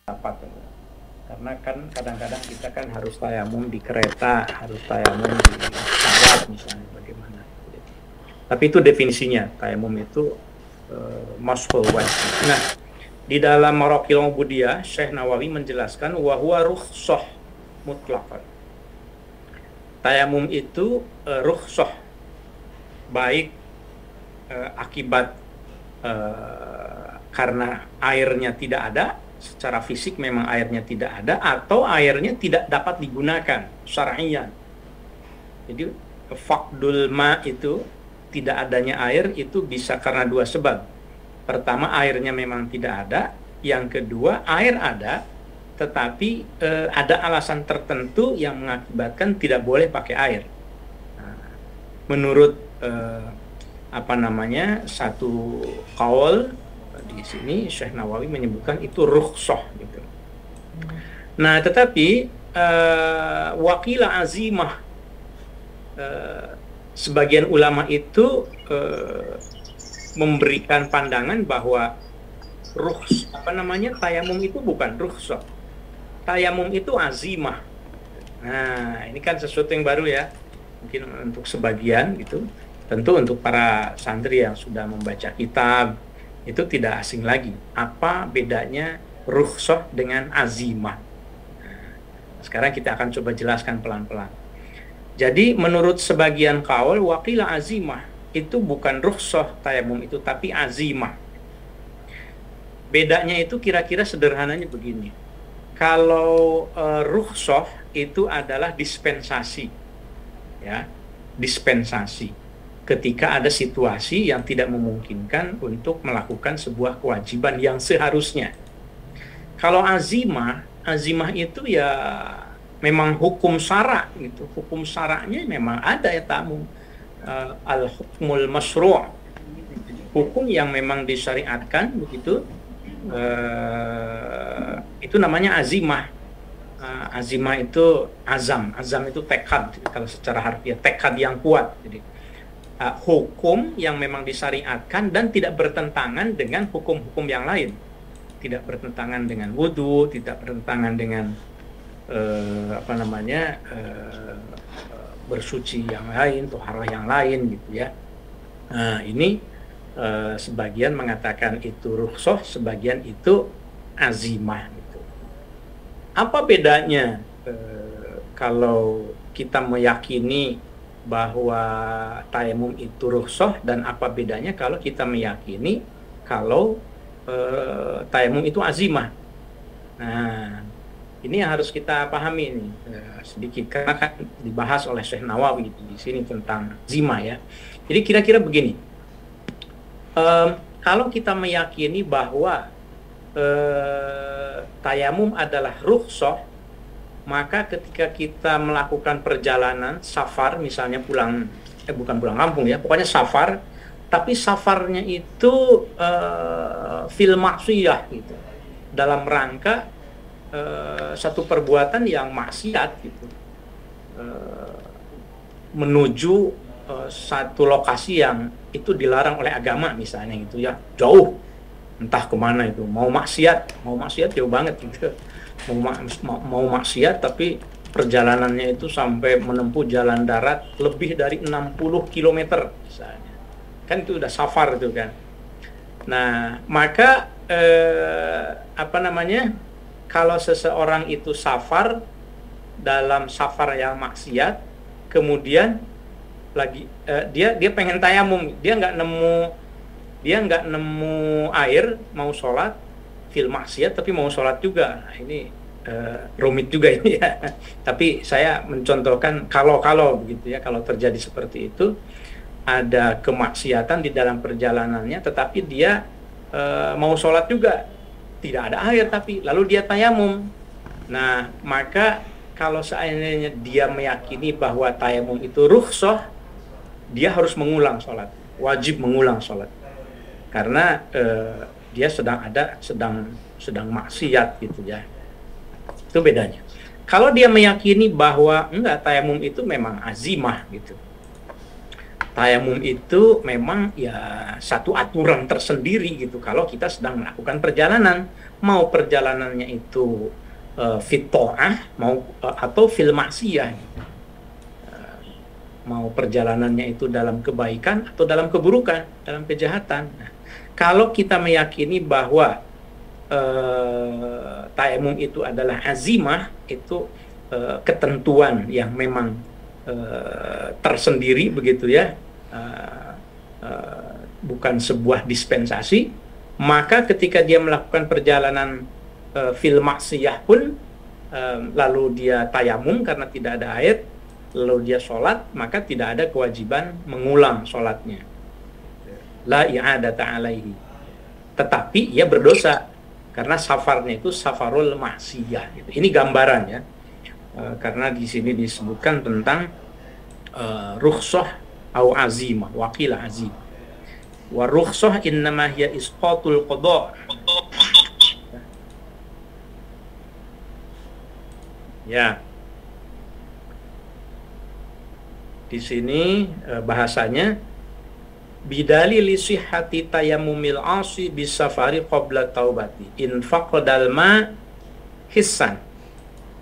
dapat. Karena kan kadang-kadang kita kan harus tayamum di kereta, harus tayamum di pesawat misalnya, bagaimana. Tapi itu definisinya, tayamum itu mashul wajib. Nah, di dalam Maraqil Ubudiyah, Syekh Nawawi menjelaskan wa huwa rukhsah mutlaqan. Tayamum itu rukhsah, baik akibat karena airnya tidak ada, secara fisik memang airnya tidak ada, atau airnya tidak dapat digunakan syar'iyan. Jadi faqdul ma itu, tidak adanya air itu bisa karena dua sebab. Pertama, airnya memang tidak ada. Yang kedua, air ada, tetapi ada alasan tertentu yang mengakibatkan tidak boleh pakai air. Nah, menurut satu qaul di sini Syekh Nawawi menyebutkan itu rukhsah gitu. Nah, tetapi waqila azimah, sebagian ulama itu memberikan pandangan bahwa tayamum itu bukan rukhsah. Tayamum itu azimah. Nah, ini kan sesuatu yang baru ya. Mungkin untuk sebagian gitu. Tentu untuk para santri yang sudah membaca kitab itu tidak asing lagi. Apa bedanya rukhsah dengan azimah? Nah, sekarang kita akan coba jelaskan pelan-pelan. Jadi menurut sebagian qaul waqila azimah itu bukan rukhsah tayamum itu, tapi azimah. Bedanya itu kira-kira sederhananya begini. Kalau rukhsah itu adalah dispensasi, ya, dispensasi. Ketika ada situasi yang tidak memungkinkan untuk melakukan sebuah kewajiban yang seharusnya. Kalau azimah itu ya memang hukum syara gitu. Hukum syara'nya memang ada ya tamu. Al-hukmul masyru', hukum yang memang disyariatkan begitu, itu namanya azimah. Azimah itu azam itu tekad, kalau secara harfiah tekad yang kuat. Jadi hukum yang memang disyariatkan dan tidak bertentangan dengan hukum-hukum yang lain, tidak bertentangan dengan wudu, tidak bertentangan dengan bersuci yang lain, toharah yang lain gitu ya. Nah, ini sebagian mengatakan itu rukhsah, sebagian itu azimah gitu. Apa bedanya kalau kita meyakini bahwa tayamum itu rukhsah, dan apa bedanya kalau kita meyakini kalau tayamum itu azimah? Nah, ini yang harus kita pahami nih sedikit, karena kan dibahas oleh Syekh Nawawi di sini tentang azimah ya. Jadi kira-kira begini, kalau kita meyakini bahwa tayamum adalah rukhsah, maka ketika kita melakukan perjalanan safar, misalnya bukan pulang kampung ya, pokoknya safar, tapi safarnya itu fil maksiyah gitu, dalam rangka satu perbuatan yang maksiat gitu, menuju satu lokasi yang itu dilarang oleh agama misalnya gitu ya, jauh entah kemana itu, mau maksiat jauh banget gitu, mau maksiat tapi perjalanannya itu sampai menempuh jalan darat lebih dari 60 km misalnya, kan itu udah safar itu kan. Nah, maka kalau seseorang itu safar, dalam safar yang maksiat, kemudian lagi dia pengen tayamum, dia nggak nemu air, mau sholat fil maksiat tapi mau sholat juga. Nah, ini rumit juga ini ya. Tapi saya mencontohkan kalau begitu ya, kalau terjadi seperti itu, ada kemaksiatan di dalam perjalanannya, tetapi dia mau sholat juga, tidak ada air, tapi lalu dia tayamum. Nah, maka kalau seandainya dia meyakini bahwa tayamum itu rukhsah, dia harus mengulang sholat, wajib mengulang sholat, karena dia sedang maksiat gitu ya. Itu bedanya. Kalau dia meyakini bahwa enggak, tayamum itu memang azimah gitu, tayamum itu memang ya satu aturan tersendiri gitu, kalau kita sedang melakukan perjalanan, mau perjalanannya itu fit ta'ah mau atau fil maksiyah, mau perjalanannya itu dalam kebaikan atau dalam keburukan, dalam kejahatan. Nah, kalau kita meyakini bahwa tayamum itu adalah azimah, itu ketentuan yang memang tersendiri begitu ya, bukan sebuah dispensasi, maka ketika dia melakukan perjalanan fil maksiyah pun lalu dia tayamum karena tidak ada air, lalu dia sholat, maka tidak ada kewajiban mengulang sholatnya, la i'adata alaihi, tetapi ia berdosa karena safarnya itu safarul maksiyah. Ini gambaran ya, karena di sini disebutkan tentang rukhsah au azimah, wakila azim. Wa rukhsah innama hiya isqatul qada. Ya. Di sini bahasanya bidali li sihhati tayammumil asi bisafari qabla taubati in faqadal ma hissan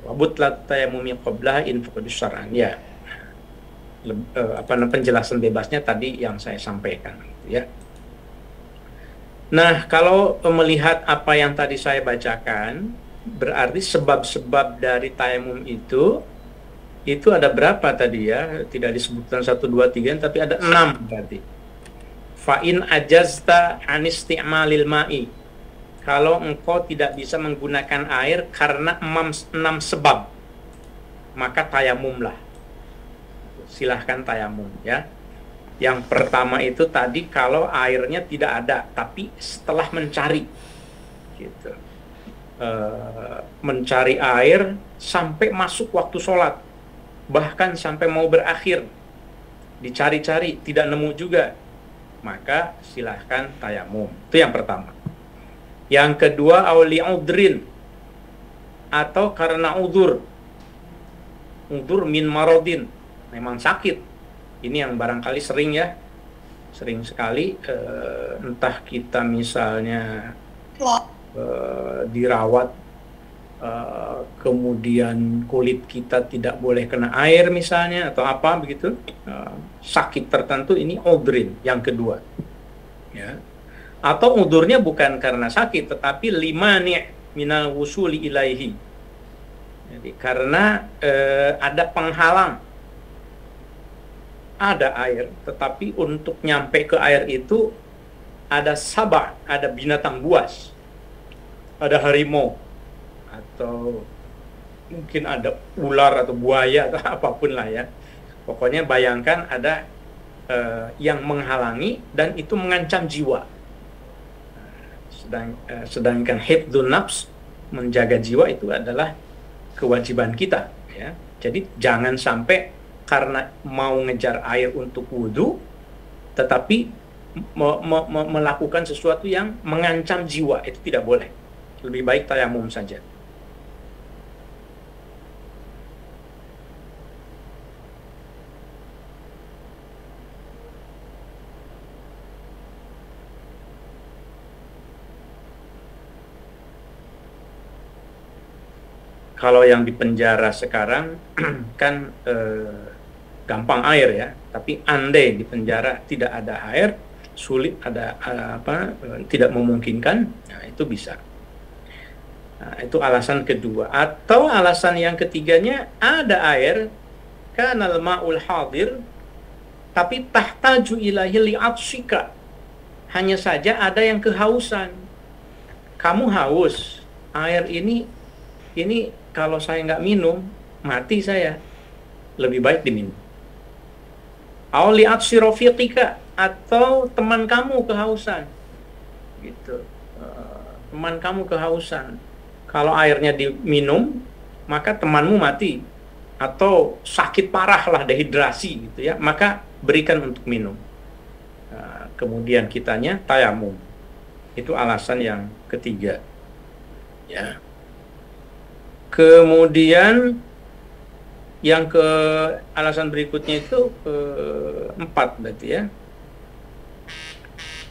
wa butlat tayammumi qabla in faqad syar'an. Ya. Penjelasan bebasnya tadi yang saya sampaikan gitu ya. Nah, kalau melihat apa yang tadi saya bacakan, berarti sebab-sebab dari tayamum itu ada berapa tadi ya? Tidak disebutkan 1 2 3 tapi ada 6 berarti. Fa in ajazta an isti'malil ma'i. Kalau engkau tidak bisa menggunakan air karena 6 sebab, maka tayamumlah. Silahkan tayamum ya. Yang pertama itu tadi kalau airnya tidak ada, tapi setelah mencari gitu, mencari air sampai masuk waktu sholat, bahkan sampai mau berakhir, dicari-cari tidak nemu juga, maka silahkan tayamum. Itu yang pertama. Yang kedua, auli udrin, atau karena udur min marodin, memang sakit. Ini yang barangkali sering sekali, entah kita misalnya dirawat, kemudian kulit kita tidak boleh kena air misalnya, atau apa begitu, sakit tertentu, ini udrin yang kedua ya. Atau udurnya bukan karena sakit, tetapi limani' minal wusuli ilaihi, jadi karena ada penghalang, ada air, tetapi untuk nyampe ke air itu ada sabah, ada binatang buas, ada harimau, atau mungkin ada ular atau buaya atau apapun lah ya. Pokoknya bayangkan ada yang menghalangi dan itu mengancam jiwa. Sedangkan hifdzun nafs, menjaga jiwa, itu adalah kewajiban kita ya. Jadi jangan sampai karena mau ngejar air untuk wudhu, tetapi melakukan sesuatu yang mengancam jiwa, itu tidak boleh. Lebih baik tayamum saja. Kalau yang di penjara sekarang kan gampang air ya, tapi andai di penjara tidak ada air, sulit, ada tidak memungkinkan, nah itu bisa. Nah, itu alasan kedua. Atau alasan yang ketiganya, ada air, kanal ma'ul hadir, tapi tahtaju ilahi li'atsika, hanya saja ada yang kehausan. Kamu haus, air ini kalau saya nggak minum, mati saya, lebih baik diminum. Auliat sirofiqika, atau teman kamu kehausan gitu, teman kamu kehausan, kalau airnya diminum maka temanmu mati atau sakit parah lah, dehidrasi gitu ya, maka berikan untuk minum. Kemudian kitanya tayamum. Itu alasan yang ketiga ya. Kemudian yang alasan berikutnya itu 4 berarti ya.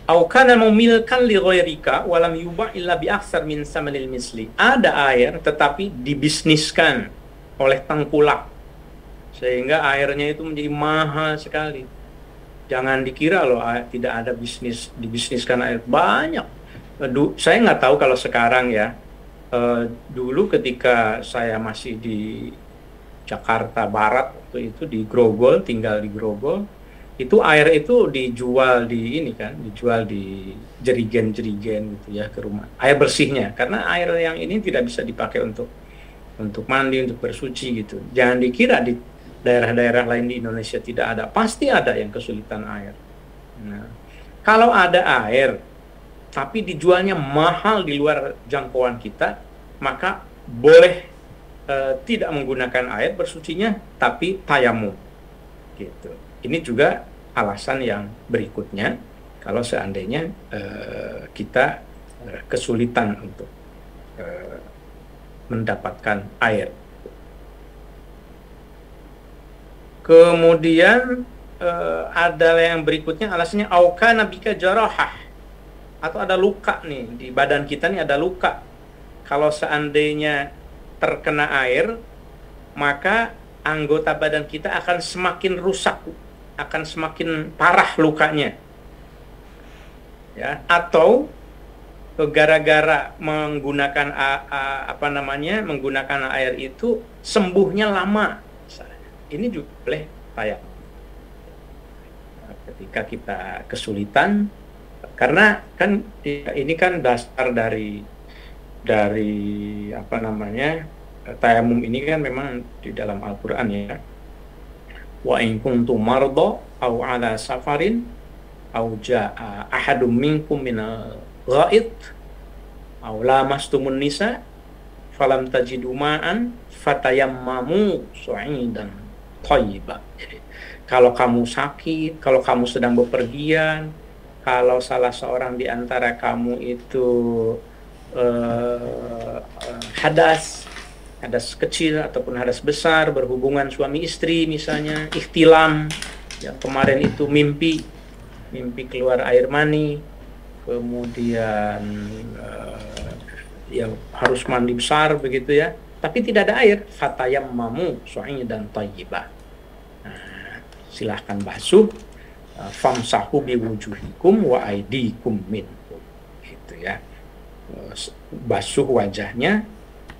Au kana mumilkan li ghairika wa lam yuba' illa bi aksar min samanil misli. Ada air tetapi dibisniskan oleh tengkulak sehingga airnya itu menjadi mahal sekali. Jangan dikira loh tidak ada bisnis, dibisniskan air banyak. Saya nggak tahu kalau sekarang ya. Dulu ketika saya masih di Jakarta Barat waktu itu di Grogol, tinggal di Grogol, itu air itu dijual di ini kan, dijual di jerigen-jerigen gitu ya ke rumah. Air bersihnya, karena air yang ini tidak bisa dipakai untuk mandi, untuk bersuci gitu. Jangan dikira di daerah-daerah lain di Indonesia tidak ada, pasti ada yang kesulitan air. Nah, kalau ada air tapi dijualnya mahal di luar jangkauan kita, maka boleh tidak menggunakan air bersucinya, tapi tayamum gitu. Ini juga alasan yang berikutnya kalau seandainya kita kesulitan untuk mendapatkan air. Kemudian ada yang berikutnya alasannya auka nabika jarahah, atau ada luka nih di badan kita nih, ada luka. Kalau seandainya terkena air, maka anggota badan kita akan semakin rusak, akan semakin parah lukanya. Ya, atau gara-gara menggunakan menggunakan air itu sembuhnya lama. Ini juga boleh tayamum. Ketika kita kesulitan, karena kan ini kan dasar dari tayamum ini kan memang di dalam Al-Qur'an ya. Wa in kuntum marda aw ala safarin aw jaa ahadum minkum minal ghaid aw lamastumun nisa falam tajidu ma'an fatayammamu su'idan thayyiban. Jadi kalau kamu sakit, kalau kamu sedang bepergian, kalau salah seorang di antara kamu itu hadas kecil ataupun hadas besar, berhubungan suami istri misalnya, ikhtilam, yang kemarin itu mimpi keluar air mani, kemudian ya harus mandi besar begitu ya, tapi tidak ada air, fatayammamu su'idan thayyiban. Nah, silahkan basuh, famsahu biwujuhikum wa aydikum minkum, gitu ya. Basuh wajahnya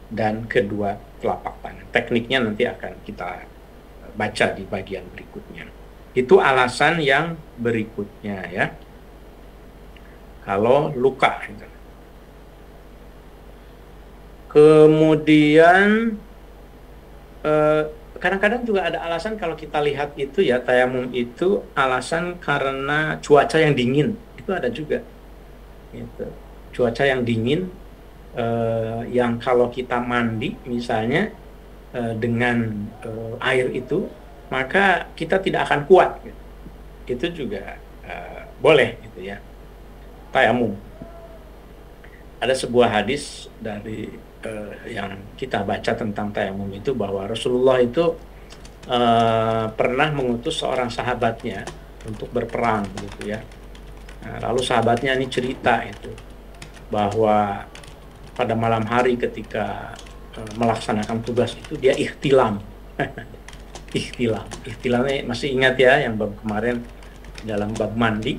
dan kedua telapak tangan. Tekniknya nanti akan kita baca di bagian berikutnya. Itu alasan yang berikutnya ya. Kalau luka. Kemudian kadang-kadang juga ada alasan kalau kita lihat itu ya, tayamum itu alasan karena cuaca yang dingin. Itu ada juga. Gitu. Cuaca yang dingin, yang kalau kita mandi misalnya dengan air itu, maka kita tidak akan kuat. Gitu. Itu juga boleh gitu ya, tayamum. Ada sebuah hadis dari yang kita baca tentang tayamum itu, bahwa Rasulullah itu pernah mengutus seorang sahabatnya untuk berperang gitu ya. Nah, lalu sahabatnya ini cerita itu, bahwa pada malam hari ketika melaksanakan tugas itu dia ikhtilam. Ikhtilamnya masih ingat ya, yang bab kemarin dalam bab mandi,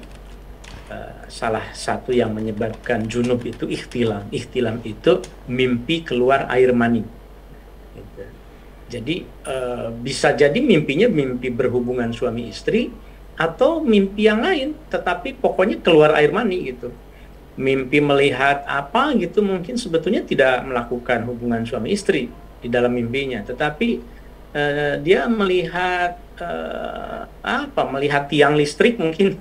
salah satu yang menyebabkan junub itu ikhtilam. Ikhtilam itu mimpi keluar air mani. Gitu. Jadi bisa jadi mimpinya mimpi berhubungan suami istri, atau mimpi yang lain, tetapi pokoknya keluar air mani gitu. Mimpi melihat apa gitu, mungkin sebetulnya tidak melakukan hubungan suami istri di dalam mimpinya, tetapi dia melihat melihat tiang listrik mungkin.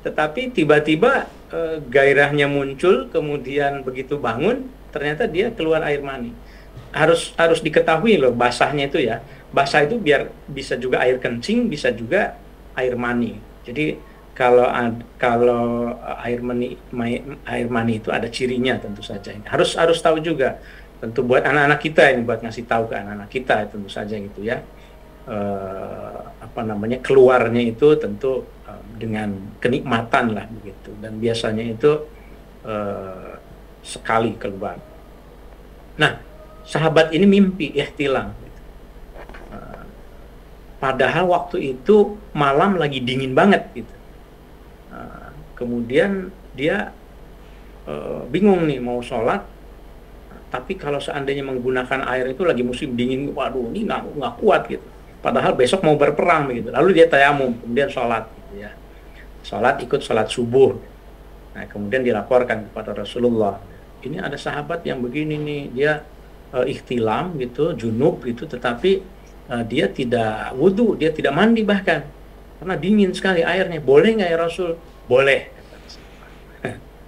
Tetapi tiba-tiba gairahnya muncul, kemudian begitu bangun ternyata dia keluar air mani. Harus diketahui loh basahnya itu ya. Basah itu biar bisa juga air kencing, bisa juga air mani. Jadi kalau air mani itu ada cirinya tentu saja. Harus tahu juga. Tentu buat anak-anak kita ini, buat ngasih tahu ke anak-anak kita tentu saja gitu ya. apa namanya, keluarnya itu tentu dengan kenikmatan lah begitu, dan biasanya itu sekali keluar. Nah, sahabat ini mimpi ihtilam. Padahal waktu itu malam lagi dingin banget gitu. Kemudian dia bingung nih mau sholat, tapi kalau seandainya menggunakan air itu lagi musim dingin, waduh ini nggak kuat gitu. Padahal besok mau berperang gitu. Lalu dia tayamum, kemudian sholat gitu ya. Sholat, ikut sholat subuh. Nah, kemudian dilaporkan kepada Rasulullah. Ini ada sahabat yang begini nih, dia ihtilam gitu, junub gitu, tetapi dia tidak wudhu, dia tidak mandi bahkan, karena dingin sekali airnya. Boleh nggak ya Rasul? Boleh.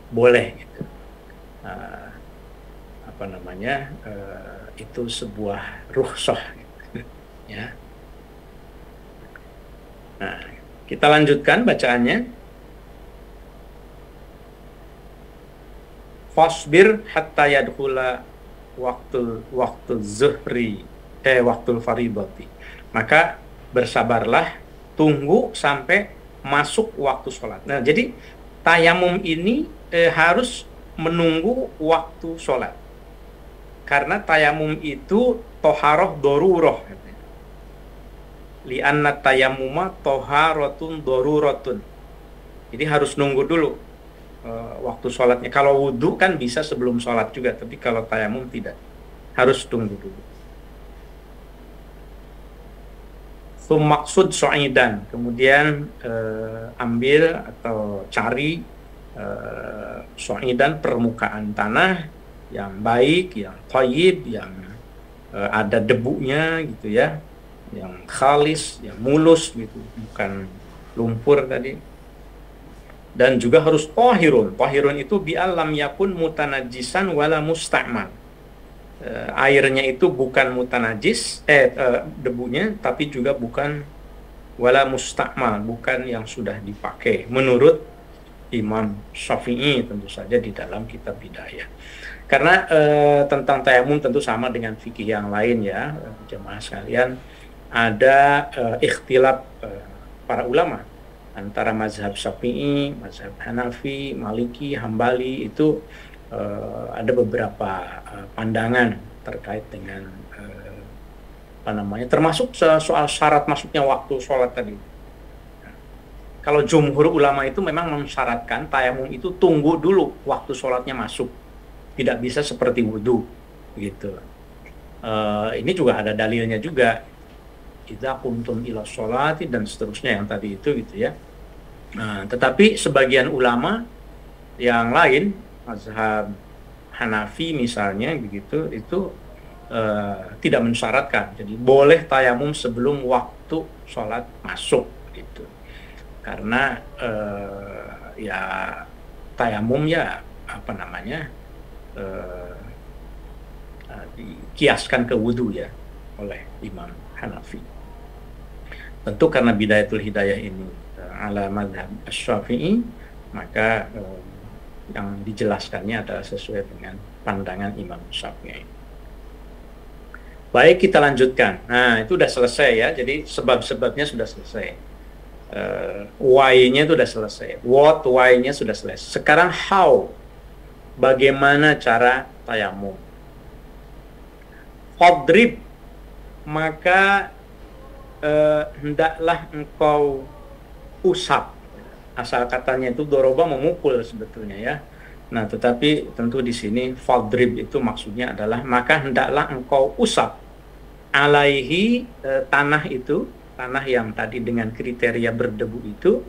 Boleh gitu. Apa namanya, itu sebuah rukhsah gitu. Ya. Nah, kita lanjutkan bacaannya. Fasbir hatta yadkhula waktu zuhri waktu faridati. Maka bersabarlah, tunggu sampai masuk waktu sholat. Nah, jadi tayamum ini harus menunggu waktu sholat. Karena tayamum itu toharoh doruroh. Li'anna tayamuma toharotun dorurotun. Jadi harus nunggu dulu waktu sholatnya. Kalau wudhu kan bisa sebelum sholat juga, tapi kalau tayamum tidak. Harus tunggu dulu. Maksud so'idan, kemudian ambil atau cari so'idan, permukaan tanah yang baik, yang thayyib, yang ada debunya gitu ya, yang khalis, yang mulus gitu, bukan lumpur tadi. Dan juga harus tahirun. Tahirun itu bi'alam yakun mutanajisan wala musta'mal. Airnya itu bukan mutanajis, debunya, tapi juga bukan wala musta'mal, bukan yang sudah dipakai, menurut Imam Syafi'i tentu saja di dalam kitab Bidayah. Karena tentang tayamum tentu sama dengan fikih yang lain ya, jemaah sekalian, ada ikhtilaf para ulama antara mazhab Syafi'i, mazhab Hanafi, Maliki, Hambali, itu ada beberapa pandangan terkait dengan apa namanya, termasuk soal syarat masuknya waktu sholat tadi. Kalau jumhur ulama itu memang mensyaratkan tayamum itu tunggu dulu waktu sholatnya masuk, tidak bisa seperti wudhu gitu. Ini juga ada dalilnya juga, idza qumtum ila sholati dan seterusnya yang tadi itu gitu ya. Nah, tetapi sebagian ulama yang lain, mazhab Hanafi misalnya begitu, itu tidak mensyaratkan. Jadi boleh tayamum sebelum waktu sholat masuk gitu. Karena ya tayamum ya apa namanya, dikiaskan ke wudhu ya oleh Imam Hanafi. Tentu karena Bidayatul Hidayah ini ala madhab Syafi'i, maka yang dijelaskannya adalah sesuai dengan pandangan Imam Syafi'i. Baik, kita lanjutkan. Nah, itu sudah selesai ya. Jadi sebab-sebabnya sudah selesai. Why-nya itu sudah selesai. What, why-nya sudah selesai. Sekarang how, bagaimana cara tayamum. Fadrib, maka hendaklah engkau usap. Asal katanya itu doroba, memukul sebetulnya ya. Nah, tetapi tentu di sini fadrib itu maksudnya adalah maka hendaklah engkau usap alaihi, tanah itu, tanah yang tadi dengan kriteria berdebu itu,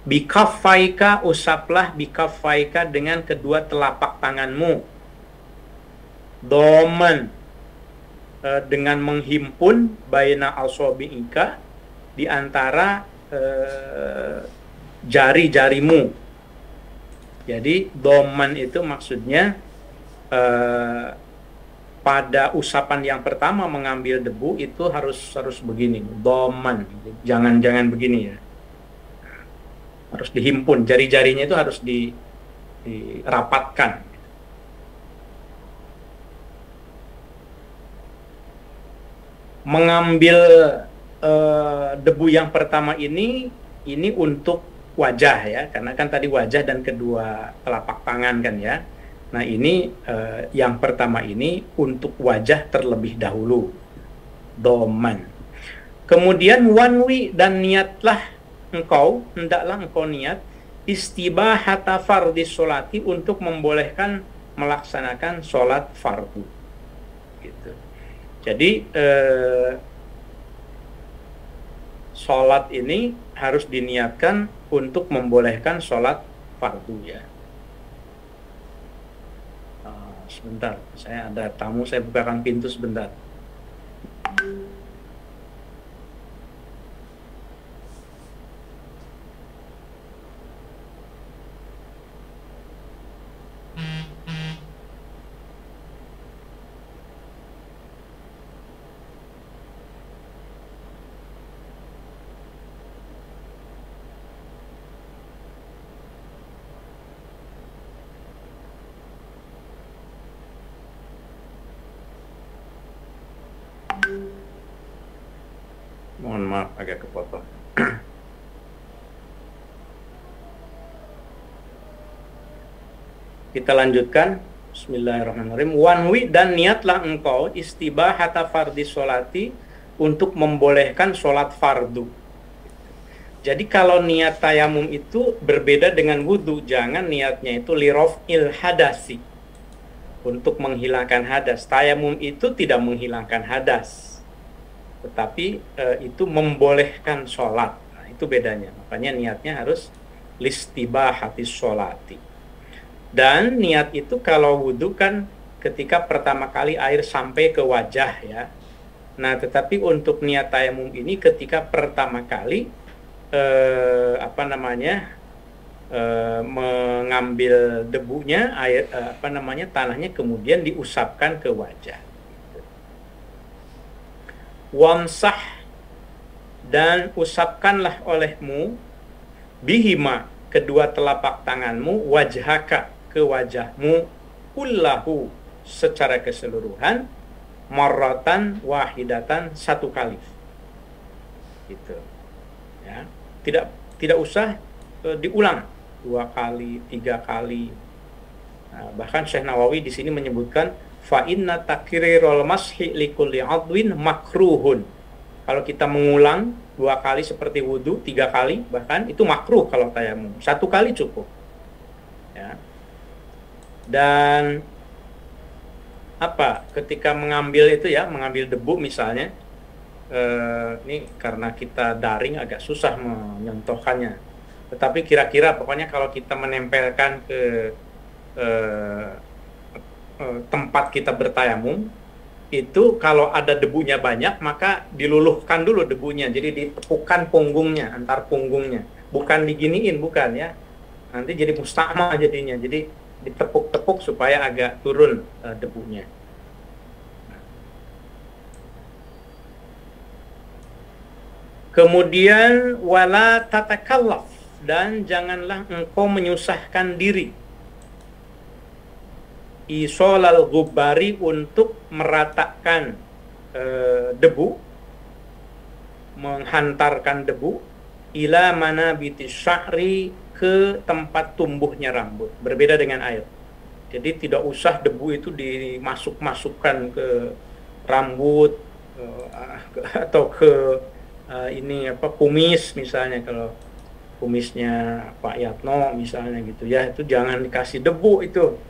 bikaffaika, usaplah bikaffaika dengan kedua telapak tanganmu, doman, dengan menghimpun baina asabi'ika, di antara jari-jarimu. Jadi doman itu maksudnya pada usapan yang pertama mengambil debu itu harus begini, doman, jangan begini ya, harus dihimpun, jari-jarinya itu harus dirapatkan. Mengambil debu yang pertama ini untuk wajah ya, karena kan tadi wajah dan kedua telapak tangan kan ya. Nah ini yang pertama ini untuk wajah terlebih dahulu, doman. Kemudian wanwi, dan niatlah engkau, hendaklah engkau niat istibahata fardis sholati, untuk membolehkan melaksanakan sholat fardu gitu. Jadi sholat ini harus diniatkan untuk membolehkan sholat fardu ya. Sebentar, saya ada tamu, saya bukakan pintu sebentar. Mohon maaf agak kepotong. Kita lanjutkan. Bismillahirrahmanirrahim. Wanwi, dan niatlah engkau istibahata fardis sholati, untuk membolehkan sholat fardu. Jadi kalau niat tayamum itu berbeda dengan wudhu. Jangan niatnya itu lirof'il hadasi, untuk menghilangkan hadas. Tayamum itu tidak menghilangkan hadas, tetapi itu membolehkan sholat. Nah, itu bedanya. Makanya niatnya harus listibahatis sholati. Dan niat itu kalau wudhu kan ketika pertama kali air sampai ke wajah ya. Nah tetapi untuk niat tayamum ini ketika pertama kali mengambil debunya, air tanahnya, kemudian diusapkan ke wajah. Wamsah, dan usapkanlah olehmu bihima, kedua telapak tanganmu, wajhaka, ke wajahmu, kullahu, secara keseluruhan, marratan wahidatan, satu kali. Gitu. Ya. Tidak usah diulang 2 kali, 3 kali. Nah, bahkan Syekh Nawawi di sini menyebutkan fa inna takrirul mashi likulli adwin makruhun. Kalau kita mengulang 2 kali seperti wudhu, 3 kali bahkan, itu makruh kalau tayamum. 1 kali cukup. Ya. Dan ketika mengambil itu ya, mengambil debu misalnya, ini karena kita daring agak susah menyentuhkannya. Tetapi kira-kira pokoknya kalau kita menempelkan ke tempat kita bertayamum, itu kalau ada debunya banyak, maka diluluhkan dulu debunya. Jadi ditepukkan punggungnya, antar punggungnya. Bukan diginiin, bukan ya. Nanti jadi mustama jadinya. Jadi ditepuk-tepuk supaya agak turun debunya. Kemudian wala tatakallaf, dan janganlah engkau menyusahkan diri isolal gubari, untuk meratakan debu, menghantarkan debu, ila manabitis syahri, ke tempat tumbuhnya rambut. Berbeda dengan air. Jadi tidak usah debu itu dimasukkan ke rambut atau ke kumis misalnya. Kalau kumisnya Pak Yatno misalnya gitu ya, itu jangan dikasih debu itu.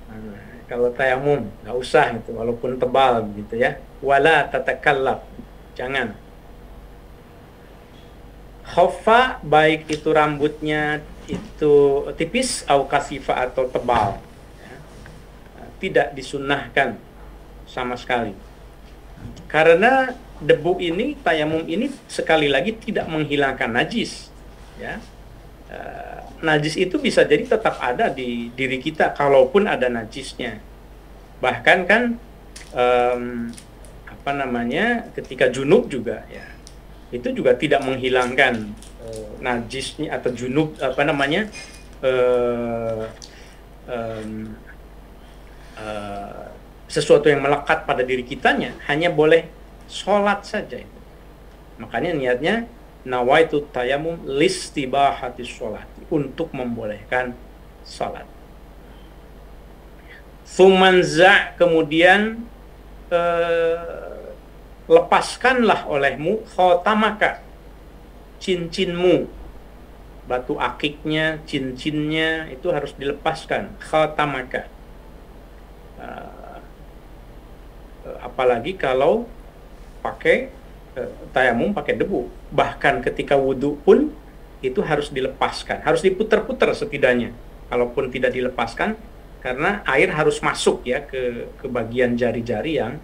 Nah, kalau tayamum nggak usah itu, walaupun tebal gitu ya. Wala tatakallaf, jangan. Khaffa, baik itu rambutnya itu tipis, au kasifa, atau tebal ya. Tidak disunnahkan sama sekali, karena debu ini, tayamum ini sekali lagi tidak menghilangkan najis ya. Najis itu bisa jadi tetap ada di diri kita kalaupun ada najisnya. Bahkan kan ketika junub juga ya, itu juga tidak menghilangkan najisnya atau junub sesuatu yang melekat pada diri kitanya, hanya boleh sholat saja itu. Makanya niatnya nawaitu tayamum listibahatis sholat, untuk membolehkan sholat. Sumanza, kemudian lepaskanlah olehmu khotamaka, cincinmu, batu akiknya, cincinnya itu harus dilepaskan, khotamaka. Apalagi kalau pakai tayamum pakai debu, bahkan ketika wudhu pun itu harus dilepaskan, harus diputar-putar setidaknya, kalaupun tidak dilepaskan, karena air harus masuk ya ke bagian jari-jari yang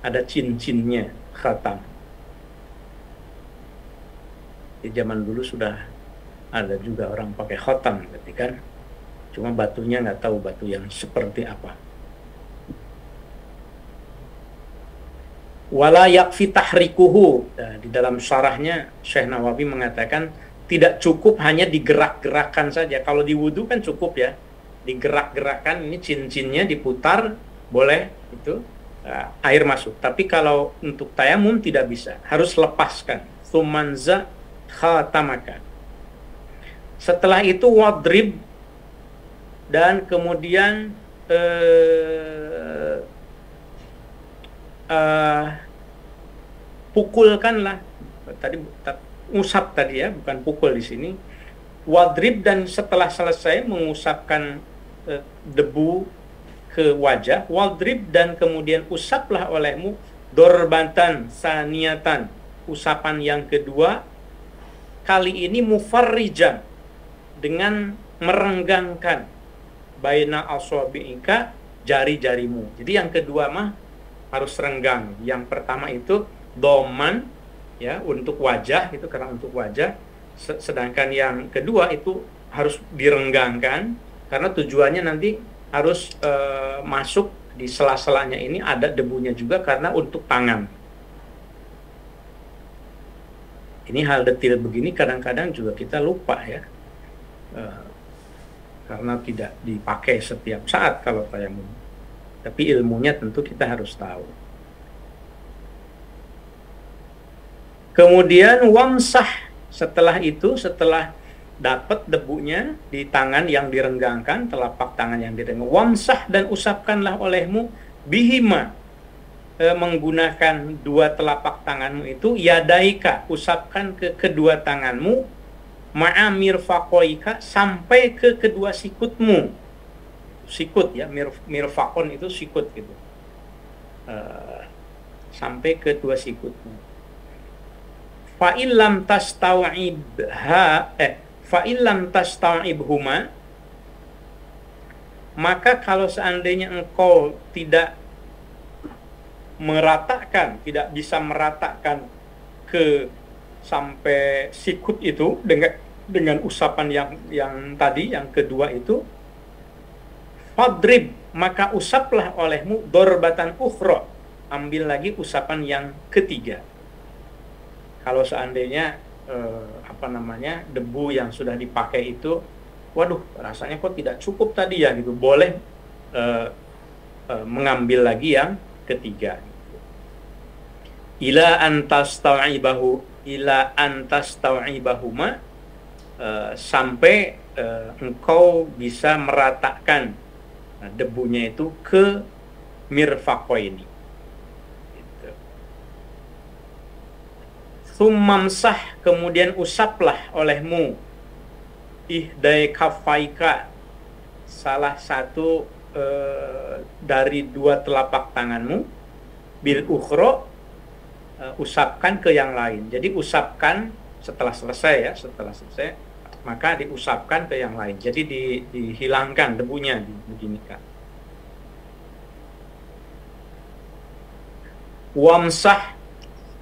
ada cincinnya, khatam. Di zaman dulu sudah ada juga orang pakai khatam, berarti kan, cuma batunya nggak tahu batu yang seperti apa. Wala yakfi tahrikuhu. Nah, di dalam syarahnya Syekh Nawawi mengatakan tidak cukup hanya digerak-gerakkan saja. Kalau di wudu kan cukup ya, digerak-gerakkan, ini cincinnya diputar, boleh itu air masuk. Tapi kalau untuk tayamum tidak bisa, harus lepaskan. Sumanza khatamaka. Setelah itu wadrib, dan kemudian pukulkanlah, tadi usap tadi ya, bukan pukul di sini. Wadrib, dan setelah selesai mengusapkan debu ke wajah, wadrib, dan kemudian usaplah olehmu dorbatan saniyatan, usapan yang kedua, kali ini mufarrijan, dengan merenggangkan baina asabi'ika, jari-jarimu. Jadi yang kedua mah harus renggang. Yang pertama itu doman ya, untuk wajah, itu karena untuk wajah. Sedangkan yang kedua itu harus direnggangkan, karena tujuannya nanti harus masuk di sela-selanya ini ada debunya juga, karena untuk tangan. Ini hal detil begini kadang-kadang juga kita lupa ya, karena tidak dipakai setiap saat kalau tayamum. Tapi ilmunya tentu kita harus tahu. Kemudian wamsah, setelah itu, setelah dapat debunya di tangan yang direnggangkan, telapak tangan yang direnggangkan, wamsah, dan usapkanlah olehmu bihima, menggunakan dua telapak tanganmu itu, yadaika, usapkan ke kedua tanganmu, ma'amir fakoika, sampai ke kedua sikutmu. Sikut ya, mirfakon itu sikut gitu, sampai ke dua sikutmu. Fa'illam tastaw'ibhuma, maka kalau seandainya engkau tidak meratakan, tidak bisa meratakan ke sampai sikut itu dengan usapan yang tadi, yang kedua itu, fadrib, maka usaplah olehmu dorbatan ukhra, ambil lagi usapan yang ketiga. Kalau seandainya debu yang sudah dipakai itu, waduh, rasanya kok tidak cukup tadi ya gitu, boleh mengambil lagi yang ketiga. Ila antastaw'ibahuma, sampai engkau bisa meratakan debunya itu ke mirfaqaini. Gitu. Summamsah, kemudian usaplah olehmu ihdai kafaika, salah satu dari dua telapak tanganmu, bil ukhra, usapkan ke yang lain. Jadi usapkan setelah selesai, maka diusapkan ke yang lain. Jadi dihilangkan debunya, beginikan. Wamsah,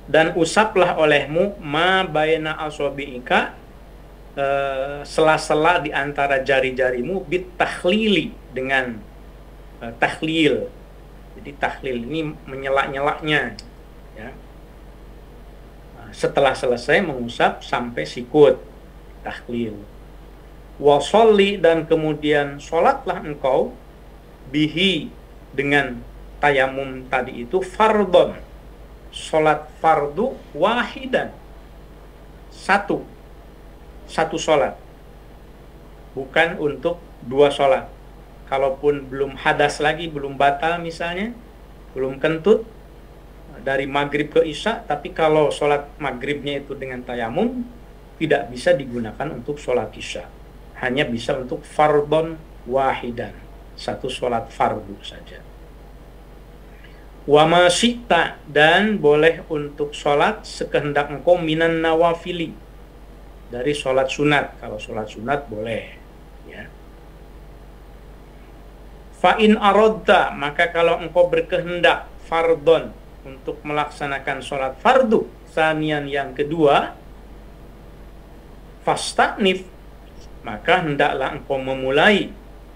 dan usaplah olehmu ma baina asabi'ika, sela-sela di antara jari-jarimu, bit takhlili, dengan takhlil. Jadi takhlil ini menyela-nyelaknya ya. Setelah selesai mengusap sampai sikut, takhlil. Wa sholli, dan kemudian sholatlah engkau bihi, dengan tayamum tadi itu, fardon, sholat fardu wahidan, satu sholat, bukan untuk 2 sholat. Kalaupun belum hadas lagi, belum batal misalnya, belum kentut dari maghrib ke isya, tapi kalau sholat maghribnya itu dengan tayamum, tidak bisa digunakan untuk sholat isya, hanya bisa untuk fardhon wahidan, satu sholat fardu saja. Wa ma syi'ta, dan boleh untuk sholat sekehendak engkau minan nawafili, dari sholat sunat. Kalau sholat sunat boleh, ya. Fa in aradta, maka kalau engkau berkehendak fardhon, untuk melaksanakan sholat fardu sanian yang kedua, fastanif, maka hendaklah engkau memulai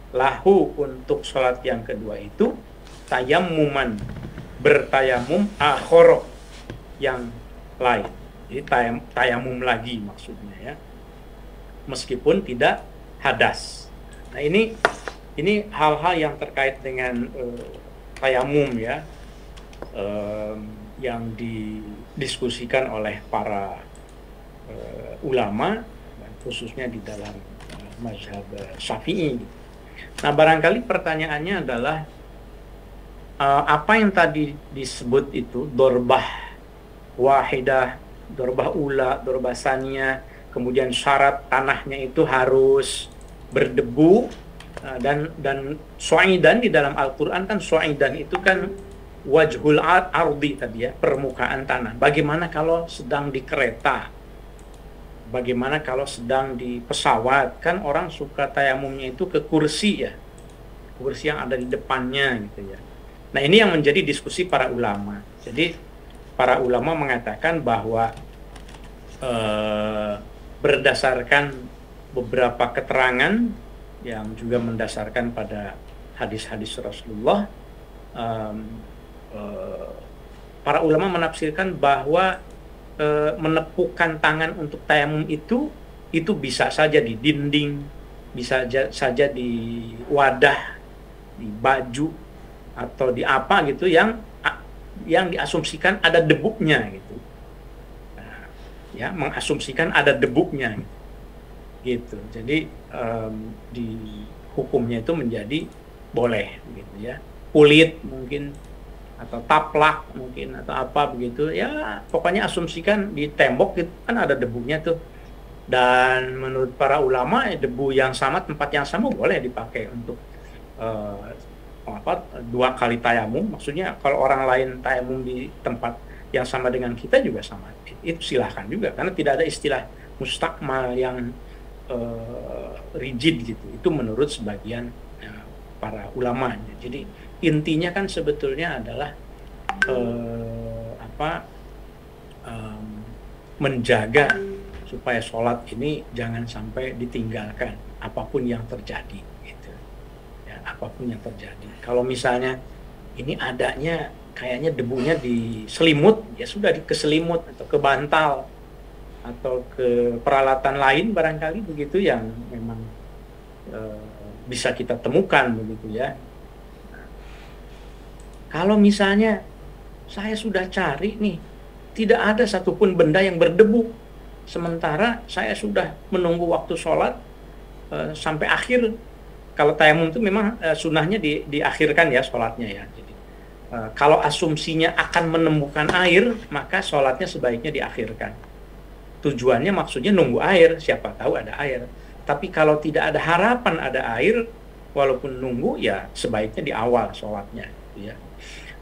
lahu untuk sholat yang kedua itu tayammuman, bertayamum akhoro, yang lain. Jadi tayamum lagi maksudnya, ya, meskipun tidak hadas. Nah, ini hal-hal yang terkait dengan tayamum, ya, yang didiskusikan oleh para ulama, khususnya di dalam mazhab Syafi'i. Nah, barangkali pertanyaannya adalah apa yang tadi disebut itu, dorbah wahidah, dorbah ula, dorbah saniyah, kemudian syarat tanahnya itu harus berdebu, dan su'idan di dalam Al-Quran kan, su'idan itu kan wajhul ardi tadi, ya, permukaan tanah. Bagaimana kalau sedang di kereta? Bagaimana kalau sedang di pesawat? Kan orang suka tayamumnya itu ke kursi, ya, kursi yang ada di depannya gitu, ya. Nah, ini yang menjadi diskusi para ulama. Jadi para ulama mengatakan bahwa berdasarkan beberapa keterangan yang juga mendasarkan pada hadis-hadis Rasulullah, para ulama menafsirkan bahwa menepukkan tangan untuk tayamum itu bisa saja di dinding, bisa saja di wadah, di baju, atau di apa gitu yang diasumsikan ada debunya gitu. Nah, ya, mengasumsikan ada debunya gitu. Jadi di hukumnya itu menjadi boleh gitu, ya. Kulit mungkin, atau taplak mungkin, atau apa begitu, ya, pokoknya asumsikan di tembok itu kan ada debunya tuh. Dan menurut para ulama, debu yang sama, tempat yang sama boleh dipakai untuk 2 kali tayamum. Maksudnya kalau orang lain tayamum di tempat yang sama dengan kita juga sama, itu silahkan juga, karena tidak ada istilah mustakmal yang rigid gitu. Itu menurut sebagian para ulama. Jadi intinya kan sebetulnya adalah menjaga supaya sholat ini jangan sampai ditinggalkan apapun yang terjadi gitu, ya, apapun yang terjadi. Kalau misalnya ini adanya kayaknya debunya di selimut, ya sudah, ke selimut atau ke bantal atau ke peralatan lain barangkali begitu yang memang bisa kita temukan begitu, ya. Kalau misalnya saya sudah cari nih, tidak ada satupun benda yang berdebu, sementara saya sudah menunggu waktu sholat sampai akhir. Kalau tayamum itu memang sunnahnya diakhirkan, ya, sholatnya, ya. Jadi kalau asumsinya akan menemukan air, maka sholatnya sebaiknya diakhirkan. Tujuannya maksudnya nunggu air, siapa tahu ada air. Tapi kalau tidak ada harapan ada air, walaupun nunggu, ya sebaiknya di awal sholatnya, ya.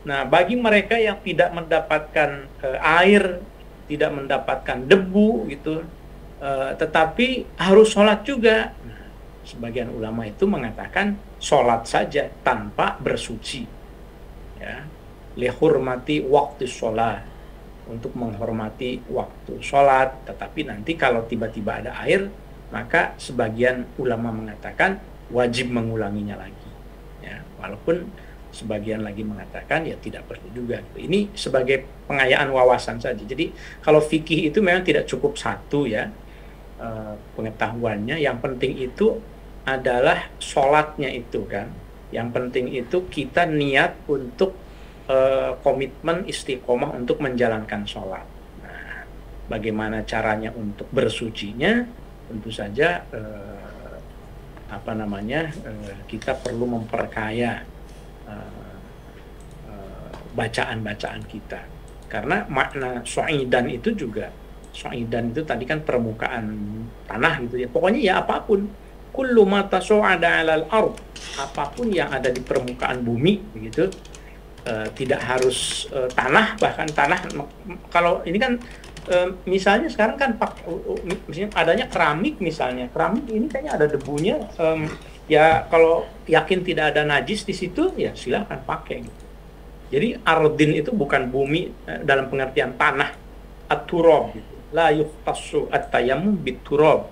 Nah, bagi mereka yang tidak mendapatkan air, tidak mendapatkan debu gitu, tetapi harus sholat juga, nah, sebagian ulama itu mengatakan sholat saja tanpa bersuci, ya, lihurmati waktu sholat, untuk menghormati waktu sholat. Tetapi nanti kalau tiba-tiba ada air, maka sebagian ulama mengatakan wajib mengulanginya lagi, ya, walaupun sebagian lagi mengatakan ya tidak perlu juga. Ini sebagai pengayaan wawasan saja. Jadi kalau fikih itu memang tidak cukup satu, ya, pengetahuannya. Yang penting itu adalah sholatnya itu kan. Yang penting itu kita niat untuk komitmen istiqomah untuk menjalankan sholat. Nah, bagaimana caranya untuk bersucinya, tentu saja kita perlu memperkaya bacaan-bacaan kita. Karena makna su'idan itu juga, su'idan itu tadi kan permukaan tanah gitu ya. Pokoknya ya apapun, kullu ma tasa'ada 'alal ard, apapun yang ada di permukaan bumi begitu. Tidak harus tanah, bahkan tanah kalau ini kan misalnya sekarang kan misalnya adanya keramik, misalnya keramik ini kayaknya ada debunya, ya kalau yakin tidak ada najis di situ ya silakan pakai gitu. Jadi ardin itu bukan bumi dalam pengertian tanah, at-turab gitu. La yukhtassu at-tayammum bit-turab.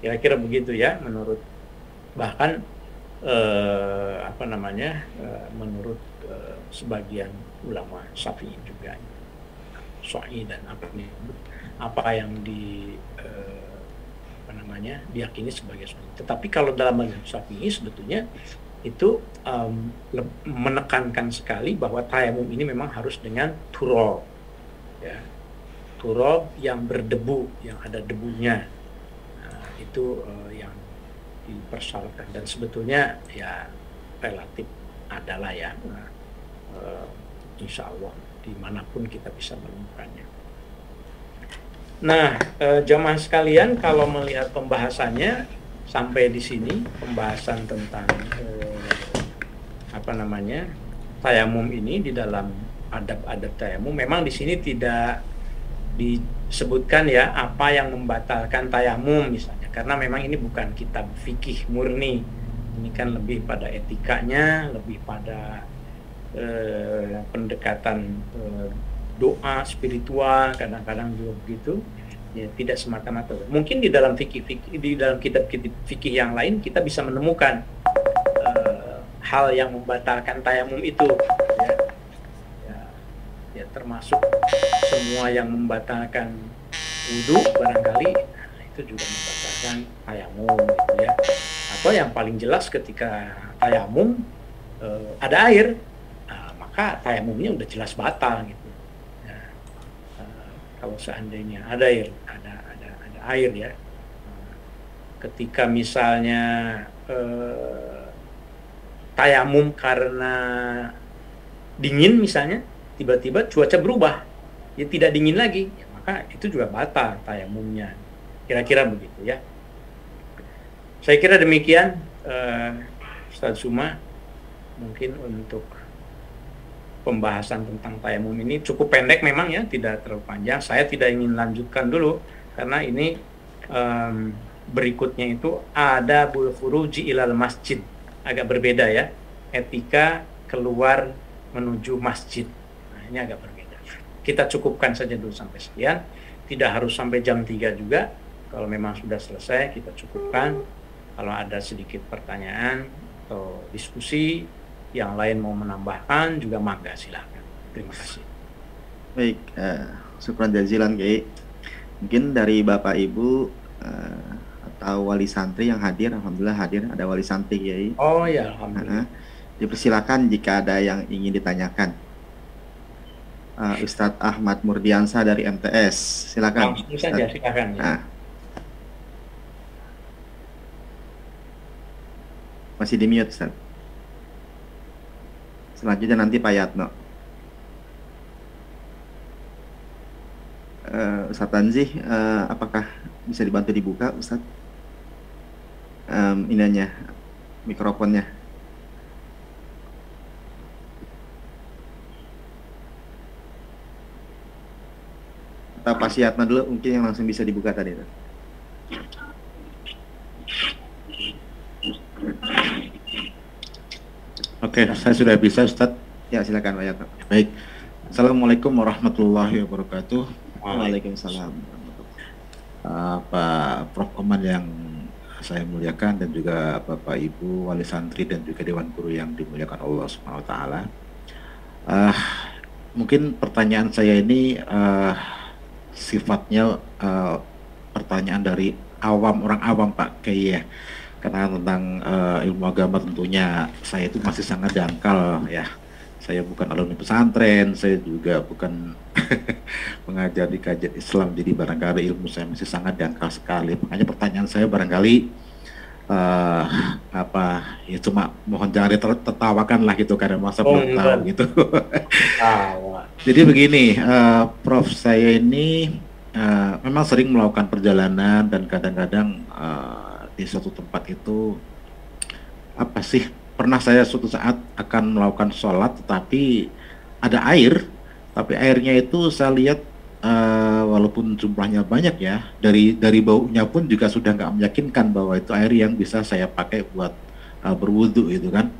Kira-kira begitu ya menurut bahkan menurut sebagian ulama Syafi'i juga. Syafi'i dan apa yang diyakini sebagai sunnah. Tetapi kalau dalam mazhab Syafi'i sebetulnya itu menekankan sekali bahwa tayamum ini memang harus dengan turab, ya, turab yang berdebu, yang ada debunya. Nah, itu yang dipersyaratkan dan sebetulnya ya relatif adalah ya, insya Allah dimanapun kita bisa menemukannya. Nah, jamaah sekalian, kalau melihat pembahasannya sampai di sini, pembahasan tentang tayamum ini di dalam adab-adab tayamum, memang di sini tidak disebutkan ya apa yang membatalkan tayamum misalnya, karena memang ini bukan kitab fikih murni, ini kan lebih pada etikanya, lebih pada pendekatan doa spiritual, kadang-kadang juga begitu ya, tidak semata-mata. Mungkin di dalam kitab-kitab fikih yang lain kita bisa menemukan hal yang membatalkan tayamum itu ya, termasuk semua yang membatalkan wudu barangkali, itu juga membatalkan tayamum gitu ya. Atau yang paling jelas ketika tayamum ada air, maka tayamumnya udah jelas batal gitu. Kalau seandainya ada air ya, ketika misalnya tayamum karena dingin misalnya, tiba-tiba cuaca berubah, ya tidak dingin lagi, ya, maka itu juga batal tayamumnya. Kira-kira begitu ya. Saya kira demikian, Ustaz Suma, mungkin untuk pembahasan tentang tayamum ini cukup pendek memang ya, tidak terlalu panjang. Saya tidak ingin lanjutkan dulu karena ini berikutnya itu ada adabul khuruji ilal masjid, agak berbeda ya, etika keluar menuju masjid. Nah, ini agak berbeda. Kita cukupkan saja dulu sampai sekian, tidak harus sampai jam 3 juga. Kalau memang sudah selesai kita cukupkan. Kalau ada sedikit pertanyaan atau diskusi yang lain mau menambahkan juga mangga, silakan. Terima kasih. Baik, syukran jazilan Kiai. Mungkin dari Bapak Ibu atau wali santri yang hadir, alhamdulillah hadir, ada wali santri Kiai. Oh ya, alhamdulillah. Dipersilakan jika ada yang ingin ditanyakan. Ustadz Ahmad Murdiansa dari MTS, silakan. Langsung saja, silakan. Ya. Masih di mute, Ustadz. Selanjutnya nanti Pak Yatno. Ustadz Tanzih, apakah bisa dibantu dibuka, Ustadz? Ininya, mikrofonnya. Atau Pak Yatno dulu, mungkin yang langsung bisa dibuka tadi. Oke, saya sudah bisa, Ustadz. Ya, silakan Pak Yatno. Baik. Assalamualaikum warahmatullahi wabarakatuh. Waalaikumsalam. Pak Prof. Oman yang saya muliakan, dan juga Bapak Ibu wali santri dan juga dewan guru yang dimuliakan Allah Subhanahu wa taala. Mungkin pertanyaan saya ini sifatnya pertanyaan dari orang awam Pak Kiai ya. Karena tentang ilmu agama tentunya saya itu masih sangat dangkal ya. Saya bukan alumni pesantren, saya juga bukan mengajar di kajian Islam, jadi barangkali ilmu saya masih sangat dangkal sekali. Makanya pertanyaan saya barangkali eh apa ya, cuma mohon jangan ditertawakan lah gitu karena masa belum tahu gitu. Jadi begini, Prof, saya ini memang sering melakukan perjalanan dan kadang-kadang di suatu tempat itu apa sih, pernah saya suatu saat akan melakukan sholat tetapi ada air, tapi airnya itu saya lihat walaupun jumlahnya banyak ya, dari baunya pun juga sudah nggak meyakinkan bahwa itu air yang bisa saya pakai buat berwudu gitu kan.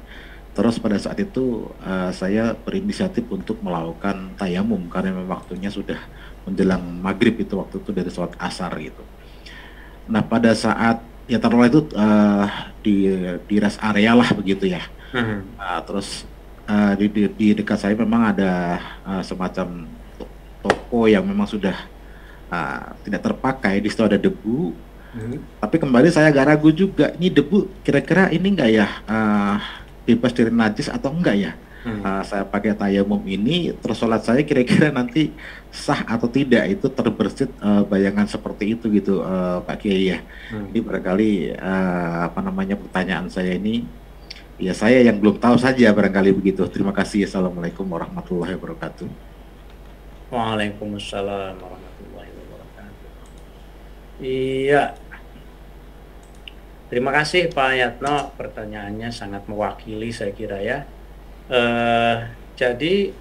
Terus pada saat itu saya berinisiatif untuk melakukan tayamum karena memang waktunya sudah menjelang maghrib, itu waktu itu dari sholat asar gitu. Nah pada saat ya taruhlah itu di rest area lah begitu ya. Terus di dekat saya memang ada semacam toko yang memang sudah tidak terpakai, di situ ada debu. Tapi kembali saya agak ragu juga, ini debu kira-kira ini enggak ya bebas dari najis atau enggak ya? Saya pakai tayamum ini, terus sholat saya kira-kira nanti sah atau tidak, itu terbersit bayangan seperti itu gitu Pak Kiai ya. Ini barangkali apa namanya pertanyaan saya ini, ya saya yang belum tahu saja barangkali begitu. Terima kasih. Assalamualaikum warahmatullahi wabarakatuh. Waalaikumsalam warahmatullahi wabarakatuh. Iya. Terima kasih Pak Yatno, pertanyaannya sangat mewakili saya kira ya. Jadi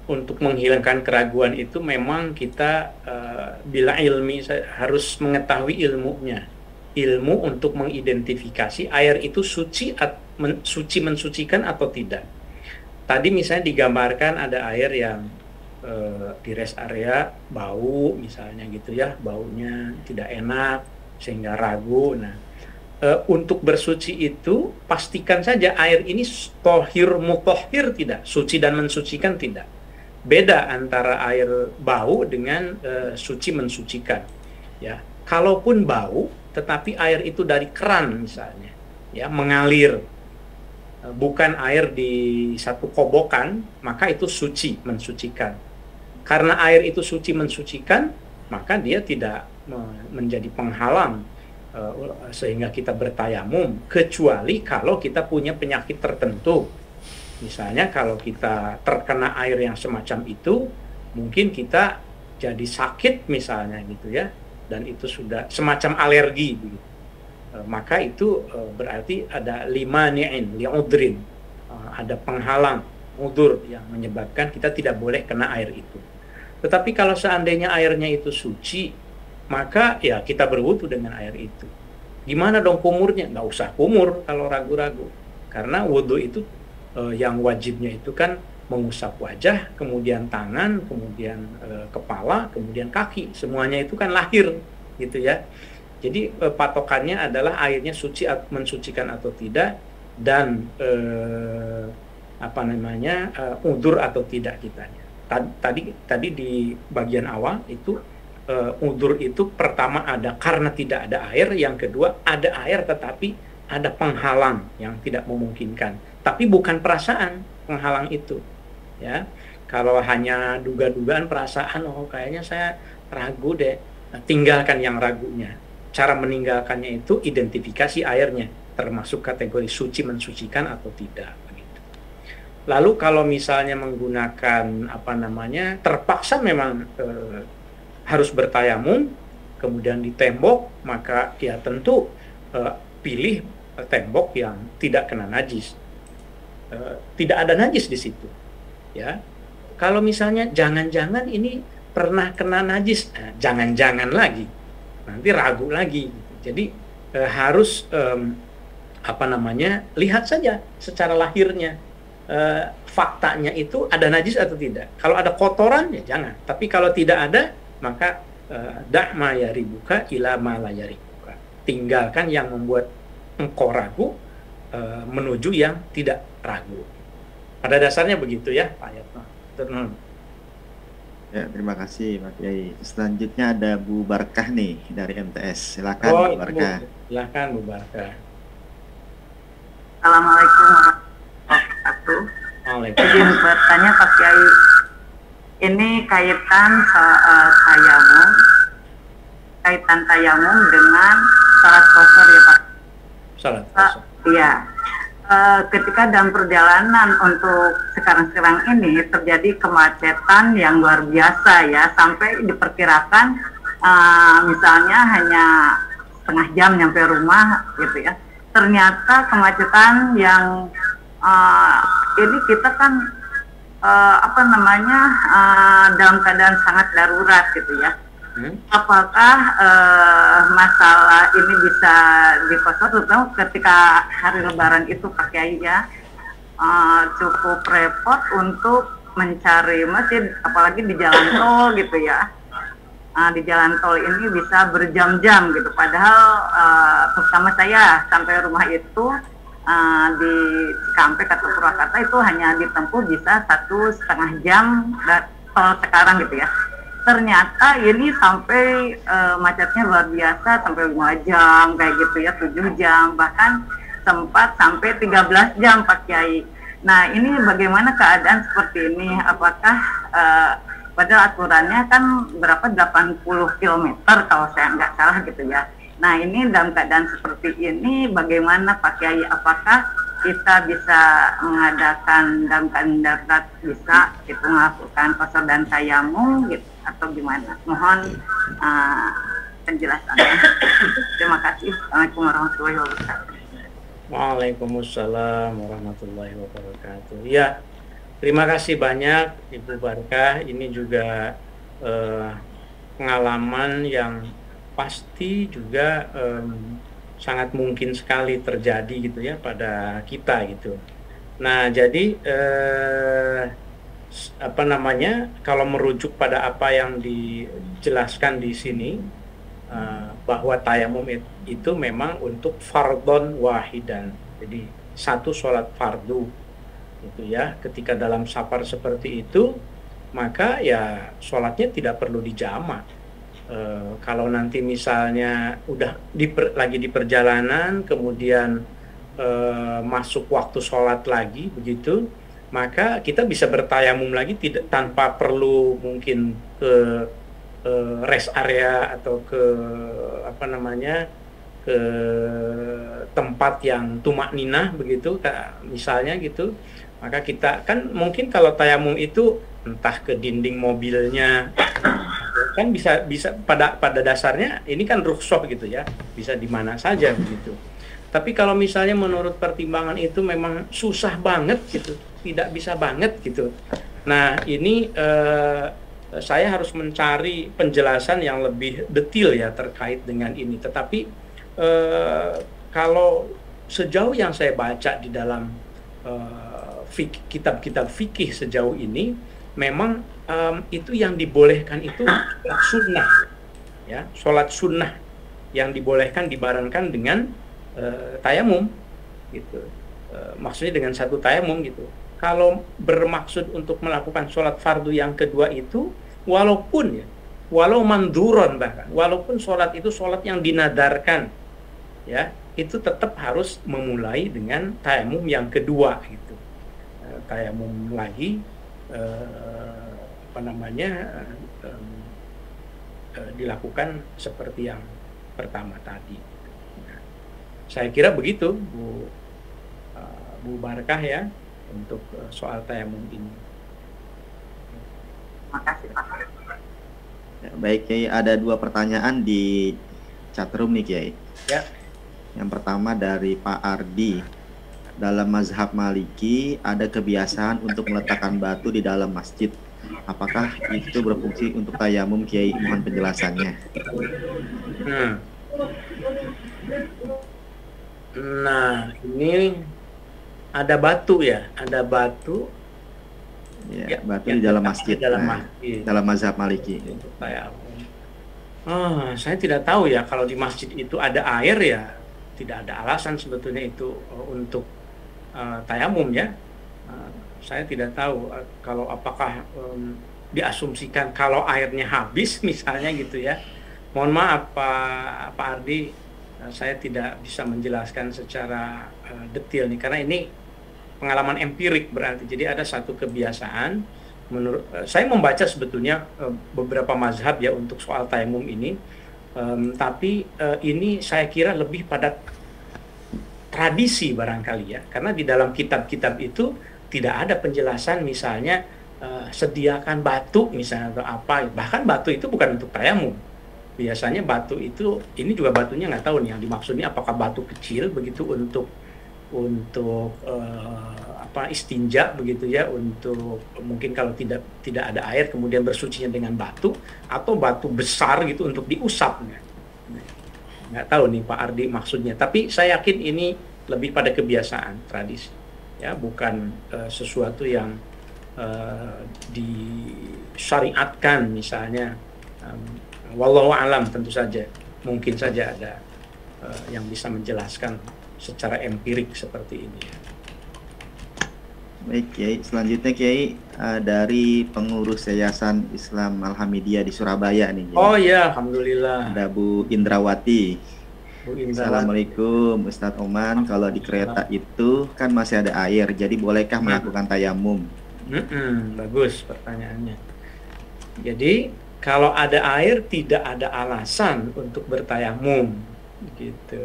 untuk menghilangkan keraguan itu memang kita bila ilmi harus mengetahui ilmunya, ilmu untuk mengidentifikasi air itu suci mensucikan atau tidak. Tadi misalnya digambarkan ada air yang di rest area bau misalnya gitu ya, baunya tidak enak sehingga ragu. Nah, untuk bersuci itu pastikan saja air ini tohir mutohir tidak, suci dan mensucikan tidak. Beda antara air bau dengan suci mensucikan. Ya, kalaupun bau, tetapi air itu dari keran misalnya, ya mengalir, bukan air di satu kobokan, maka itu suci mensucikan. Karena air itu suci mensucikan, maka dia tidak menjadi penghalang sehingga kita bertayamum, kecuali kalau kita punya penyakit tertentu. Misalnya kalau kita terkena air yang semacam itu, mungkin kita jadi sakit misalnya gitu ya, dan itu sudah semacam alergi begitu. Maka itu berarti ada limani'in li'udrin, ada penghalang udur yang menyebabkan kita tidak boleh kena air itu. Tetapi kalau seandainya airnya itu suci, maka ya kita berwudu dengan air itu. Gimana dong kumurnya? Nggak usah kumur kalau ragu-ragu. Karena wudu itu yang wajibnya itu kan mengusap wajah, kemudian tangan, kemudian kepala, kemudian kaki. Semuanya itu kan lahir gitu ya. Jadi patokannya adalah airnya suci mensucikan atau tidak, dan udur atau tidak kitanya. Tadi di bagian awal itu udur itu pertama ada karena tidak ada air, yang kedua ada air tetapi ada penghalang yang tidak memungkinkan, tapi bukan perasaan penghalang itu ya. Kalau hanya duga-dugaan perasaan, oh kayaknya saya ragu deh, tinggalkan yang ragunya. Cara meninggalkannya itu identifikasi airnya termasuk kategori suci mensucikan atau tidak. Lalu kalau misalnya menggunakan terpaksa memang harus bertayamum, kemudian di tembok, maka ya tentu pilih tembok yang tidak kena najis, tidak ada najis di situ. Ya, kalau misalnya jangan-jangan ini pernah kena najis, jangan-jangan lagi, nanti ragu lagi. Jadi harus lihat saja secara lahirnya. Faktanya itu ada najis atau tidak. Kalau ada kotoran ya jangan, tapi kalau tidak ada maka da'ma yaribuka ila ma la yaribuka, tinggalkan yang membuat engkau ragu menuju yang tidak ragu. Pada dasarnya begitu ya Pak Yatno. Ya, terima kasih Pak Kiai. Selanjutnya ada Bu Barkah nih dari MTS. Silakan Bu Barkah. Silakan Bu Barkah. Assalamualaikum warahmatullahi wabarakatuh. Izin bertanya Pak Kiai, ini kaitan tayamum dengan salat qasar ya Pak. Salat qasar. Iya. Ketika dalam perjalanan untuk sekarang ini terjadi kemacetan yang luar biasa ya, sampai diperkirakan misalnya hanya setengah jam nyampe rumah gitu ya. Ternyata kemacetan yang ini kita kan dalam keadaan sangat darurat gitu ya. Apakah masalah ini bisa dikosor, terutama ketika hari Lebaran itu Pak Kiai ya, cukup repot untuk mencari masjid, apalagi di jalan tol gitu ya. Di jalan tol ini bisa berjam-jam gitu, padahal terutama saya sampai rumah itu di Cikampek atau Purwakarta itu hanya ditempuh bisa 1,5 jam tol sekarang gitu ya. Ternyata ini sampai macetnya luar biasa, sampai 5 jam kayak gitu ya, 7 jam, bahkan sempat sampai 13 jam Pak Kiai. Nah ini bagaimana keadaan seperti ini? Apakah padahal aturannya kan berapa, 80 km kalau saya nggak salah gitu ya. Nah ini dalam keadaan seperti ini bagaimana Pak Kiai? Apakah kita bisa mengadakan dalam keadaan darurat, bisa gitu melakukan qasar dan tayamum gitu, atau gimana? Mohon penjelasannya. Terima kasih. Assalamualaikum warahmatullahi wabarakatuh. Waalaikumsalam warahmatullahi wabarakatuh. Ya, terima kasih banyak Ibu Barkah. Ini juga pengalaman yang pasti juga sangat mungkin sekali terjadi gitu ya pada kita gitu. Nah, jadi kalau merujuk pada apa yang dijelaskan di sini, bahwa tayamum itu memang untuk fardhon wahidan. Jadi satu sholat fardu gitu ya. Ketika dalam safar seperti itu, maka ya sholatnya tidak perlu dijamak. Kalau nanti misalnya udah lagi di perjalanan, kemudian masuk waktu sholat lagi begitu, maka kita bisa bertayamum lagi tanpa perlu mungkin ke rest area atau ke ke tempat yang tumak ninah begitu misalnya gitu. Maka kita kan mungkin kalau tayamum itu entah ke dinding mobilnya, kan bisa pada dasarnya ini kan rukhsah gitu ya, bisa di mana saja begitu. Tapi kalau misalnya menurut pertimbangan itu memang susah banget gitu, tidak bisa banget gitu. Nah ini saya harus mencari penjelasan yang lebih detail ya terkait dengan ini. Tetapi kalau sejauh yang saya baca di dalam kitab-kitab fikih sejauh ini, memang itu yang dibolehkan itu sholat sunnah, ya, sholat sunnah yang dibolehkan dibarengkan dengan tayamum, gitu. Maksudnya dengan satu tayamum gitu. Kalau bermaksud untuk melakukan sholat fardu yang kedua itu, walau manduron bahkan, walaupun sholat itu sholat yang dinadarkan, ya, itu tetap harus memulai dengan tayamum yang kedua gitu. Tayamum lagi dilakukan seperti yang pertama tadi. Nah, saya kira begitu Bu Barkah ya untuk soal tayamum ini. Makasih Pak. Ya, baik Kiai, ada 2 pertanyaan di chatroom nih Kiai. Ya. Yang pertama dari Pak Ardi. Dalam mazhab Maliki ada kebiasaan untuk meletakkan batu di dalam masjid. Apakah itu berfungsi untuk tayamum Kiai? Mohon penjelasannya. Nah, ini ada batu ya, ada batu. Ya, batu di dalam masjid. Dalam mazhab Maliki. Untuk tayamum. Saya tidak tahu ya, kalau di masjid itu ada air ya, tidak ada alasan sebetulnya itu untuk tayamum ya. Saya tidak tahu kalau apakah diasumsikan kalau airnya habis misalnya gitu ya. Mohon maaf Pak Ardi, saya tidak bisa menjelaskan secara detail nih, karena ini pengalaman empirik berarti. Jadi ada satu kebiasaan, menurut saya membaca sebetulnya beberapa mazhab ya untuk soal tayamum ini, tapi ini saya kira lebih pada tradisi barangkali ya, karena di dalam kitab-kitab itu tidak ada penjelasan misalnya sediakan batu misalnya atau apa, bahkan batu itu bukan untuk tayamum. Biasanya batu itu, ini juga batunya nggak tahu nih yang dimaksudnya apakah batu kecil begitu untuk istinja begitu ya, untuk mungkin kalau tidak ada air kemudian bersucinya dengan batu, atau batu besar gitu untuk diusap. Nggak tahu nih Pak Ardi maksudnya, tapi saya yakin ini lebih pada kebiasaan tradisi ya, bukan sesuatu yang disyariatkan misalnya. Wallahu alam, tentu saja mungkin saja ada yang bisa menjelaskan secara empirik seperti ini. Baik Kiai, selanjutnya Kiai dari pengurus Yayasan Islam Alhamidiyah di Surabaya nih Kiai. Oh ya, alhamdulillah. Ada Bu Indrawati. Bu Indrawati. Assalamualaikum Ustadz Oman, kalau di kereta itu kan masih ada air, jadi bolehkah melakukan tayamum? Bagus pertanyaannya. Jadi kalau ada air tidak ada alasan untuk bertayamum gitu.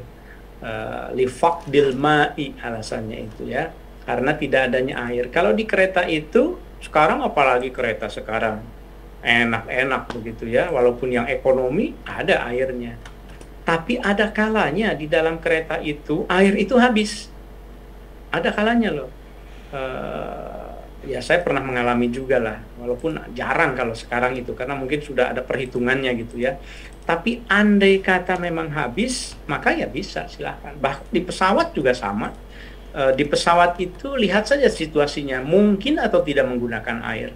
Li faqdil ma'i alasannya itu ya, karena tidak adanya air. Kalau di kereta itu sekarang, apalagi kereta sekarang enak-enak begitu ya, walaupun yang ekonomi ada airnya. Tapi ada kalanya di dalam kereta itu air itu habis. Ada kalanya loh. Ya saya pernah mengalami juga lah, walaupun jarang kalau sekarang itu, karena mungkin sudah ada perhitungannya gitu ya. Tapi andai kata memang habis, maka ya bisa, silahkan. Bahkan di pesawat juga sama. Di pesawat itu lihat saja situasinya, mungkin atau tidak menggunakan air.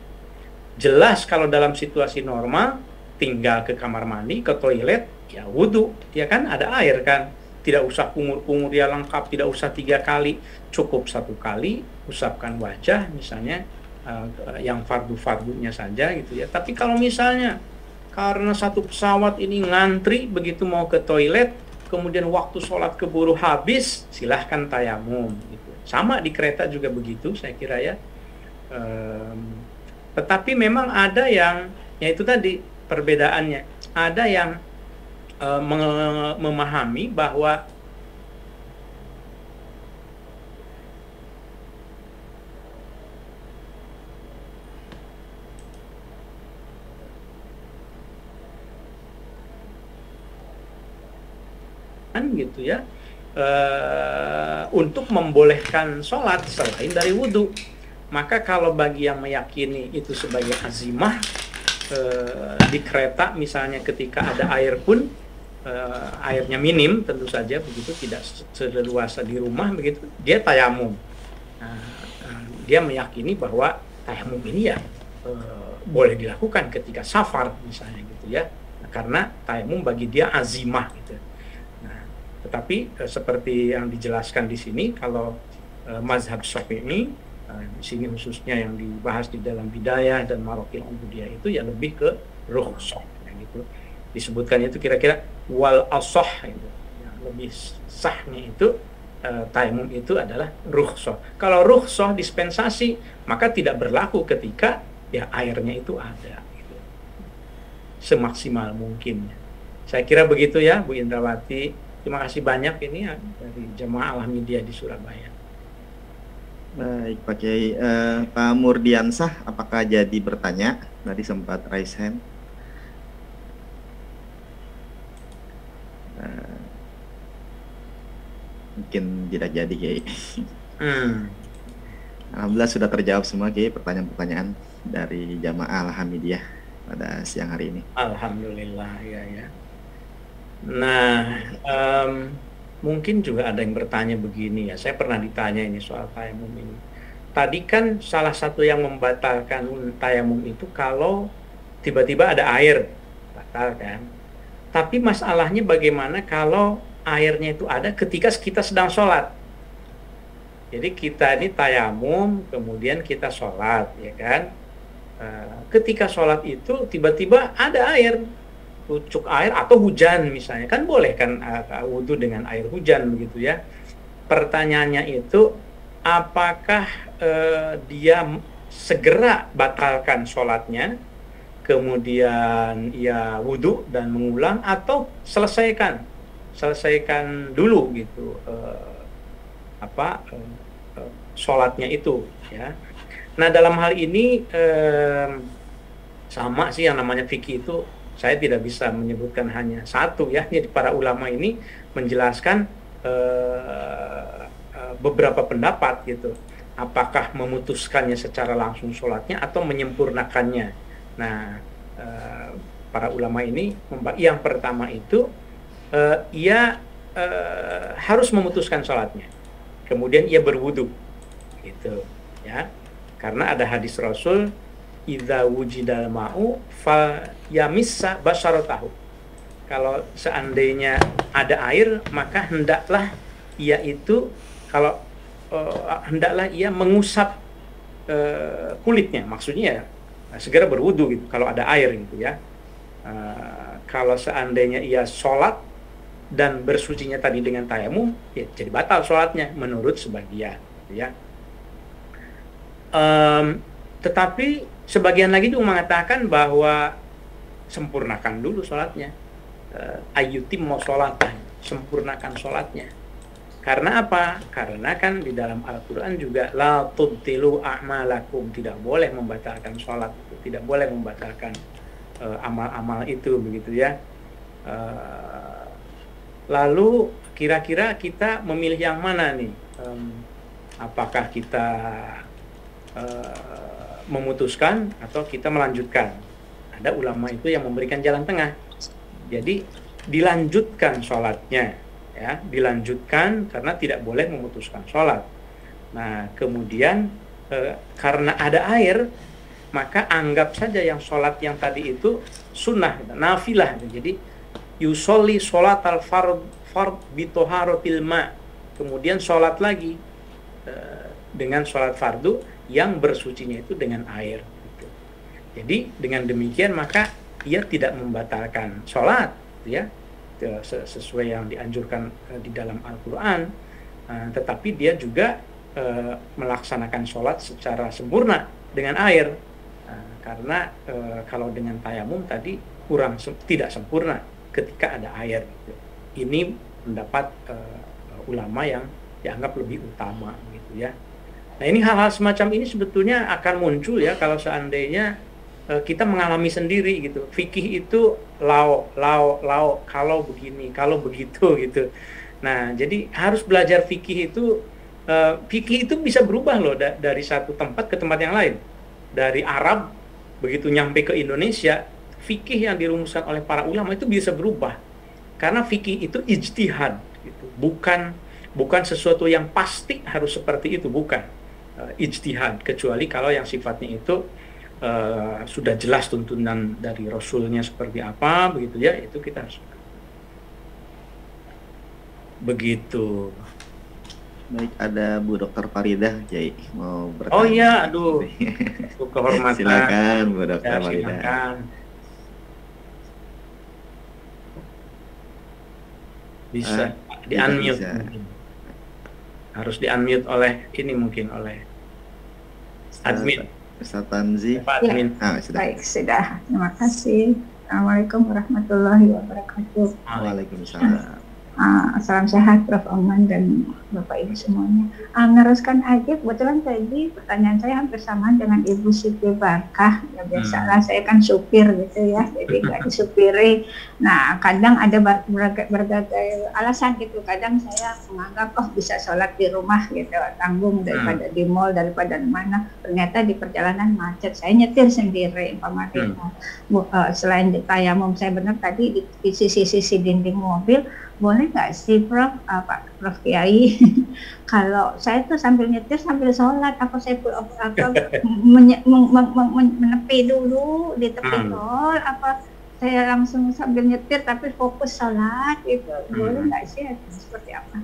Jelas kalau dalam situasi normal, tinggal ke kamar mandi, ke toilet, ya wudhu, ya kan ada air kan. Tidak usah kumur-kumur ya lengkap, tidak usah 3 kali, cukup 1 kali, usapkan wajah misalnya, yang fardu-fardunya saja gitu ya. Tapi kalau misalnya karena satu pesawat ini ngantri begitu mau ke toilet, kemudian waktu sholat keburu habis, silahkan tayamum gitu. Sama di kereta juga begitu saya kira ya. Tetapi memang ada yang, ya itu tadi perbedaannya, ada yang memahami bahwa gitu ya, untuk membolehkan sholat selain dari wudhu. Maka kalau bagi yang meyakini itu sebagai azimah, di kereta misalnya ketika ada air pun, airnya minim tentu saja begitu, tidak seleluasa di rumah begitu, dia tayamum. Dia meyakini bahwa tayamum ini ya boleh dilakukan ketika safar misalnya gitu ya, karena tayamum bagi dia azimah gitu. Tetapi seperti yang dijelaskan di sini, kalau mazhab Syafi'i di sini khususnya yang dibahas di dalam Bidayah dan Maraqil Ubudiyah itu ya lebih ke rukhsah gitu. Disebutkan itu kira-kira wal asah itu. Yang lebih sahnya itu tayamum itu adalah rukhsah. Kalau rukhsah dispensasi, maka tidak berlaku ketika ya airnya itu ada gitu. Semaksimal mungkin. Saya kira begitu ya Bu Indrawati. Terima kasih banyak ini ya, dari Jamaah Alhamidiyah di Surabaya. Baik Pak Kiai, Pak Murdiansah apakah jadi bertanya? Tadi sempat raise hand. Mungkin tidak jadi Kiai. Alhamdulillah sudah terjawab semua Kiai pertanyaan-pertanyaan dari Jamaah Alhamidiyah pada siang hari ini. Alhamdulillah ya. Nah, mungkin juga ada yang bertanya begini ya. Saya pernah ditanya ini soal tayamum ini. Tadi kan salah satu yang membatalkan tayamum itu kalau tiba-tiba ada air, batal kan. Tapi masalahnya bagaimana kalau airnya itu ada ketika kita sedang sholat. Jadi kita ini tayamum, kemudian kita sholat, ya kan. Ketika sholat itu tiba-tiba ada air, pucuk air atau hujan misalnya, kan boleh kan wudhu dengan air hujan begitu ya. Pertanyaannya itu apakah dia segera batalkan sholatnya, kemudian ia wudhu dan mengulang, atau selesaikan dulu gitu sholatnya itu, ya. Nah, dalam hal ini sama sih, yang namanya fikih itu saya tidak bisa menyebutkan hanya satu, ya. Jadi para ulama ini menjelaskan beberapa pendapat gitu, apakah memutuskannya secara langsung sholatnya atau menyempurnakannya. Nah, para ulama ini yang pertama itu ia harus memutuskan sholatnya, kemudian ia berwudu gitu, ya. Karena ada hadis Rasul, idza wujidal ma'u fa yamissa basyaratahu. Kalau seandainya ada air, maka hendaklah ia mengusap kulitnya, maksudnya segera berwudu gitu kalau ada air gitu, ya. Kalau seandainya ia sholat dan bersucinya tadi dengan tayamum, ya jadi batal sholatnya menurut sebagian, ya. Tetapi sebagian lagi juga mengatakan bahwa sempurnakan dulu sholatnya, ayyutim mau sholatah, sempurnakan sholatnya. Karena apa? Karena kan di dalam Al-Quran juga la tubtilu a'malakum, tidak boleh membatalkan sholat, tidak boleh membatalkan amal-amal itu, begitu, ya. Lalu kira-kira kita memilih yang mana nih? Apakah kita memutuskan atau kita melanjutkan? Ada ulama itu yang memberikan jalan tengah. Jadi dilanjutkan sholatnya, ya, dilanjutkan karena tidak boleh memutuskan sholat. Nah, kemudian karena ada air, maka anggap saja yang sholat yang tadi itu sunnah, nafilah. Jadi yusolli sholat al-fard bitoharotil ma, kemudian sholat lagi dengan sholat fardu yang bersucinya itu dengan air gitu. Jadi dengan demikian maka ia tidak membatalkan sholat, ya, sesuai yang dianjurkan di dalam Al-Quran, tetapi dia juga melaksanakan sholat secara sempurna dengan air, karena kalau dengan tayamum tadi tidak sempurna ketika ada air gitu. Ini pendapat ulama yang dianggap lebih utama gitu, ya. Nah, ini hal-hal semacam ini sebetulnya akan muncul, ya, kalau seandainya kita mengalami sendiri gitu. Fikih itu kalau begini, kalau begitu gitu. Nah, jadi harus belajar fikih itu. Fikih itu bisa berubah loh dari satu tempat ke tempat yang lain. Dari Arab begitu nyampe ke Indonesia, fikih yang dirumuskan oleh para ulama itu bisa berubah. Karena fikih itu ijtihad gitu. Bukan sesuatu yang pasti harus seperti itu, bukan. Ijtihad, kecuali kalau yang sifatnya itu sudah jelas tuntunan dari Rasulnya seperti apa, begitu, ya, itu kita harus begitu. Baik, ada Bu Dr. Faridah, Jai, mau bertanya. Oh iya, aduh, kehormatan. Silakan Bu Dr. Ya, Faridah. silakan. Bisa di-unmute. Harus di-unmute oleh ini, mungkin oleh admin. Ustaz Tanzi. Pak admin. Ya, baik, sudah. Terima kasih. Assalamualaikum warahmatullahi wabarakatuh. Waalaikumsalam. Salam sehat Prof. Oman dan Bapak Ibu semuanya. Neruskan aja, kebetulan tadi pertanyaan saya hampir sama dengan Ibu Siti Barkah. Ya biasalah, saya kan supir gitu, ya, jadi nggak disupiri. Nah, kadang ada berbagai alasan gitu. Kadang saya menganggap bisa sholat di rumah gitu, tanggung daripada di mall, daripada di mana. Ternyata di perjalanan macet, saya nyetir sendiri. Selain di tayamum, saya benar tadi di sisi-sisi dinding mobil. Boleh nggak sih Prof, Pak Prof Kiai, kalau saya tuh sambil nyetir sambil sholat, apa saya menepi dulu di tepi tol, apa saya langsung sambil nyetir tapi fokus sholat itu, boleh nggak sih, seperti apa?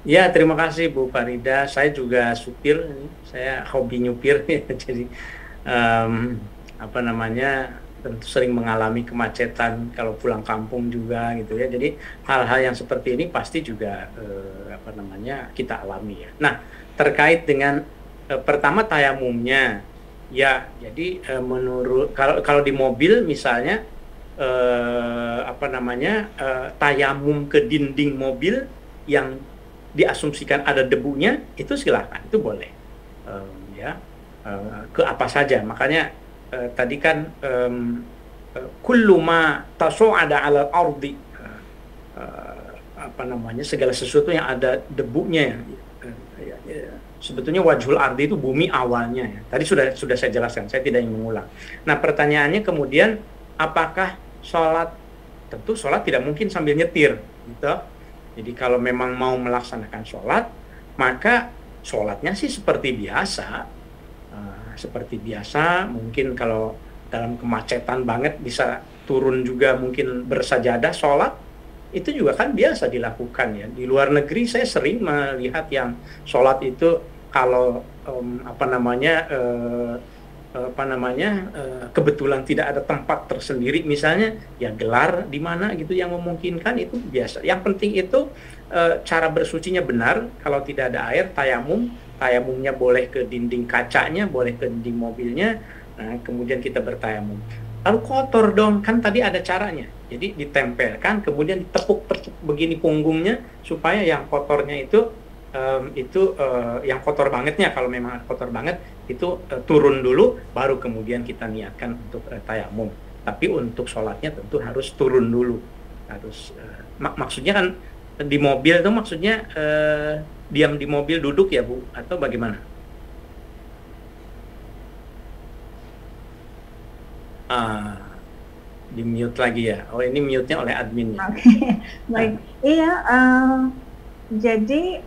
Ya, terima kasih Bu Farida. Saya juga supir, saya hobi nyupir, jadi tentu sering mengalami kemacetan kalau pulang kampung juga gitu ya. Jadi hal-hal yang seperti ini pasti juga kita alami ya. Nah, terkait dengan pertama tayamumnya ya. Jadi menurut kalau di mobil misalnya tayamum ke dinding mobil yang diasumsikan ada debunya itu silakan, itu boleh ke apa saja. Makanya tadi kan kullu ma tasu'ada 'alal ardi, segala sesuatu yang ada debunya sebetulnya wajhul ardi itu bumi awalnya ya. Tadi sudah saya jelaskan, saya tidak ingin mengulang. Nah, pertanyaannya kemudian apakah sholat? Tentu sholat tidak mungkin sambil nyetir gitu. Jadi kalau memang mau melaksanakan sholat, maka sholatnya sih seperti biasa. Mungkin kalau dalam kemacetan banget bisa turun juga, mungkin bersajadah sholat, itu juga kan biasa dilakukan ya. Di luar negeri saya sering melihat yang sholat itu kalau kebetulan tidak ada tempat tersendiri misalnya, ya gelar di mana gitu yang memungkinkan, itu biasa. Yang penting itu cara bersucinya benar. Kalau tidak ada air, tayamumnya boleh ke dinding kacanya, boleh ke dinding mobilnya. Nah, kemudian kita bertayamum. Lalu kotor dong, kan tadi ada caranya. Jadi ditempelkan, kemudian ditepuk begini punggungnya supaya yang kotornya itu yang kotor bangetnya, kalau memang kotor banget itu turun dulu, baru kemudian kita niatkan untuk tayamum. Tapi untuk sholatnya tentu harus turun dulu. Harus maksudnya kan di mobil itu maksudnya diam di mobil duduk ya Bu, atau bagaimana? Di mute lagi ya. Oh, ini mute-nya oleh adminnya. Oke, baik. Iya, jadi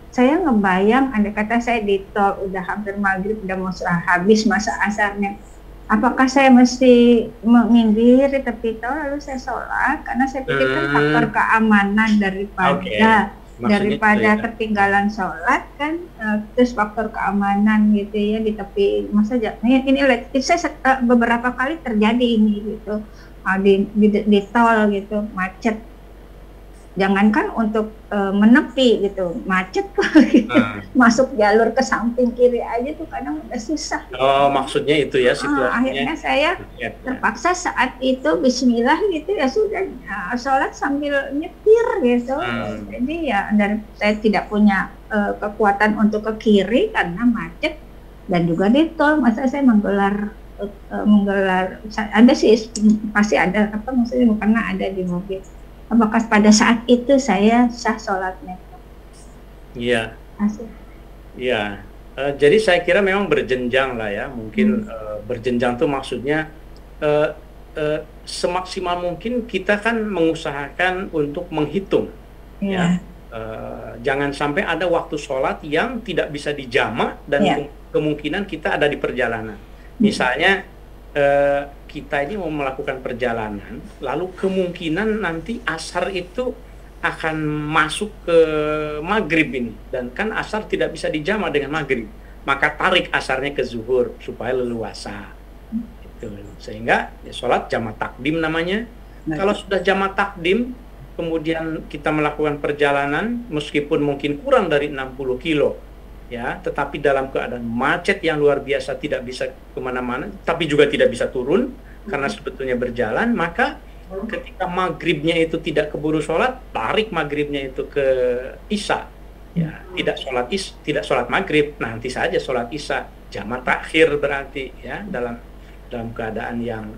saya ngebayang, andai kata saya di tol udah hampir maghrib, udah mau habis masa asarnya, apakah saya mesti menginggir di tepi tol lalu saya sholat? Karena saya pikir kan faktor keamanan daripada ketinggalan sholat kan, terus faktor keamanan gitu ya di tepi. Masa ini saya beberapa kali terjadi ini gitu di tol gitu, macet. Jangankan untuk menepi gitu, macet gitu. Masuk jalur ke samping kiri aja tuh kadang udah susah. Oh, maksudnya itu ya situasinya. Akhirnya saya terpaksa saat itu bismillah gitu ya sudah, sholat sambil nyetir gitu. Jadi ya saya tidak punya kekuatan untuk ke kiri karena macet, dan juga di tol masa saya menggelar ada sih, pasti ada maksudnya karena ada di mobil. Apakah pada saat itu saya sah sholatnya? Iya. Iya. Jadi saya kira memang berjenjang lah ya. Mungkin berjenjang tuh maksudnya semaksimal mungkin kita kan mengusahakan untuk menghitung. Ya. Jangan sampai ada waktu sholat yang tidak bisa dijamak dan kemungkinan kita ada di perjalanan. Misalnya kita ini mau melakukan perjalanan, lalu kemungkinan nanti asar itu akan masuk ke maghrib ini, dan kan asar tidak bisa dijama dengan maghrib, maka tarik asarnya ke zuhur supaya leluasa itu, sehingga ya, sholat jama takdim namanya. Kalau sudah jama takdim, kemudian kita melakukan perjalanan meskipun mungkin kurang dari 60 kilo ya, tetapi dalam keadaan macet yang luar biasa, tidak bisa kemana-mana, tapi juga tidak bisa turun karena sebetulnya berjalan, maka ketika maghribnya itu tidak keburu sholat, tarik maghribnya itu ke isya ya, tidak sholat maghrib, nanti saja sholat isya, jamak takhir berarti ya, dalam keadaan yang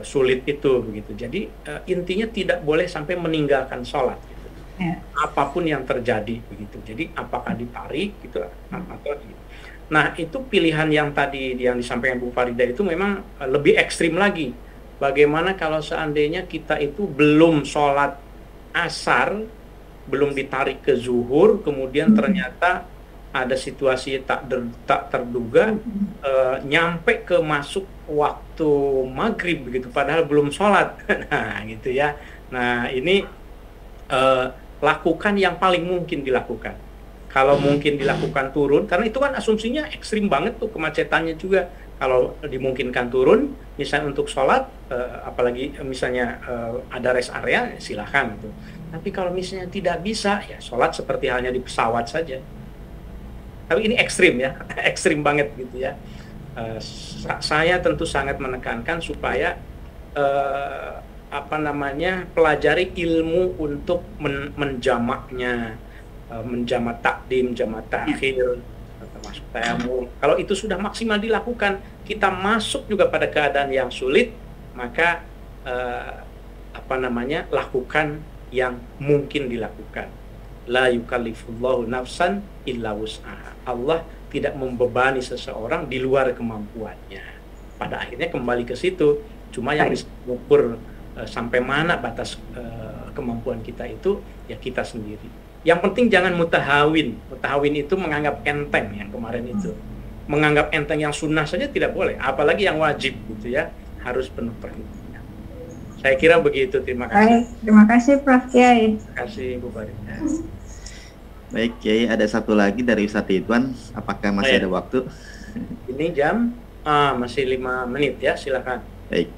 sulit itu begitu. Jadi intinya tidak boleh sampai meninggalkan sholat. Apapun yang terjadi begitu. Jadi apakah ditarik gitu atau gitu. Nah, itu pilihan yang tadi yang disampaikan Bu Farida itu memang lebih ekstrim lagi. Bagaimana kalau seandainya kita itu belum sholat asar, belum ditarik ke zuhur, kemudian ternyata ada situasi tak terduga, nyampe ke masuk waktu maghrib begitu, padahal belum sholat. Nah, gitu ya. Nah, ini lakukan yang paling mungkin dilakukan. Kalau mungkin dilakukan turun, karena itu kan asumsinya ekstrim banget tuh kemacetannya juga. Kalau dimungkinkan turun, misalnya untuk sholat, apalagi misalnya ada rest area, silahkan gitu. Tapi kalau misalnya tidak bisa, ya sholat seperti halnya di pesawat saja. Tapi ini ekstrim ya, ekstrim banget gitu ya. Saya tentu sangat menekankan supaya pelajari ilmu untuk menjamaknya, menjamak takdim, jamak takhir, termasuk tayamum. Kalau itu sudah maksimal dilakukan, kita masuk juga pada keadaan yang sulit, maka lakukan yang mungkin dilakukan. La yukallifullahu nafsan illa wus'aha. Allah tidak membebani seseorang di luar kemampuannya. Pada akhirnya kembali ke situ. Cuma yang bisa mengukur sampai mana batas kemampuan kita itu ya kita sendiri. Yang penting jangan mutahawin. Mutahawin itu menganggap enteng yang kemarin itu. Menganggap enteng yang sunnah saja tidak boleh, apalagi yang wajib gitu ya, harus penuh perhitungan. Saya kira begitu. Terima kasih. Baik, terima kasih Prof. Kiai. Terima kasih Bu Farid. Baik, Kiai, ada satu lagi dari Ustadz Ridwan. Apakah masih ada waktu? Ini jam masih 5 menit ya, silakan. Baik.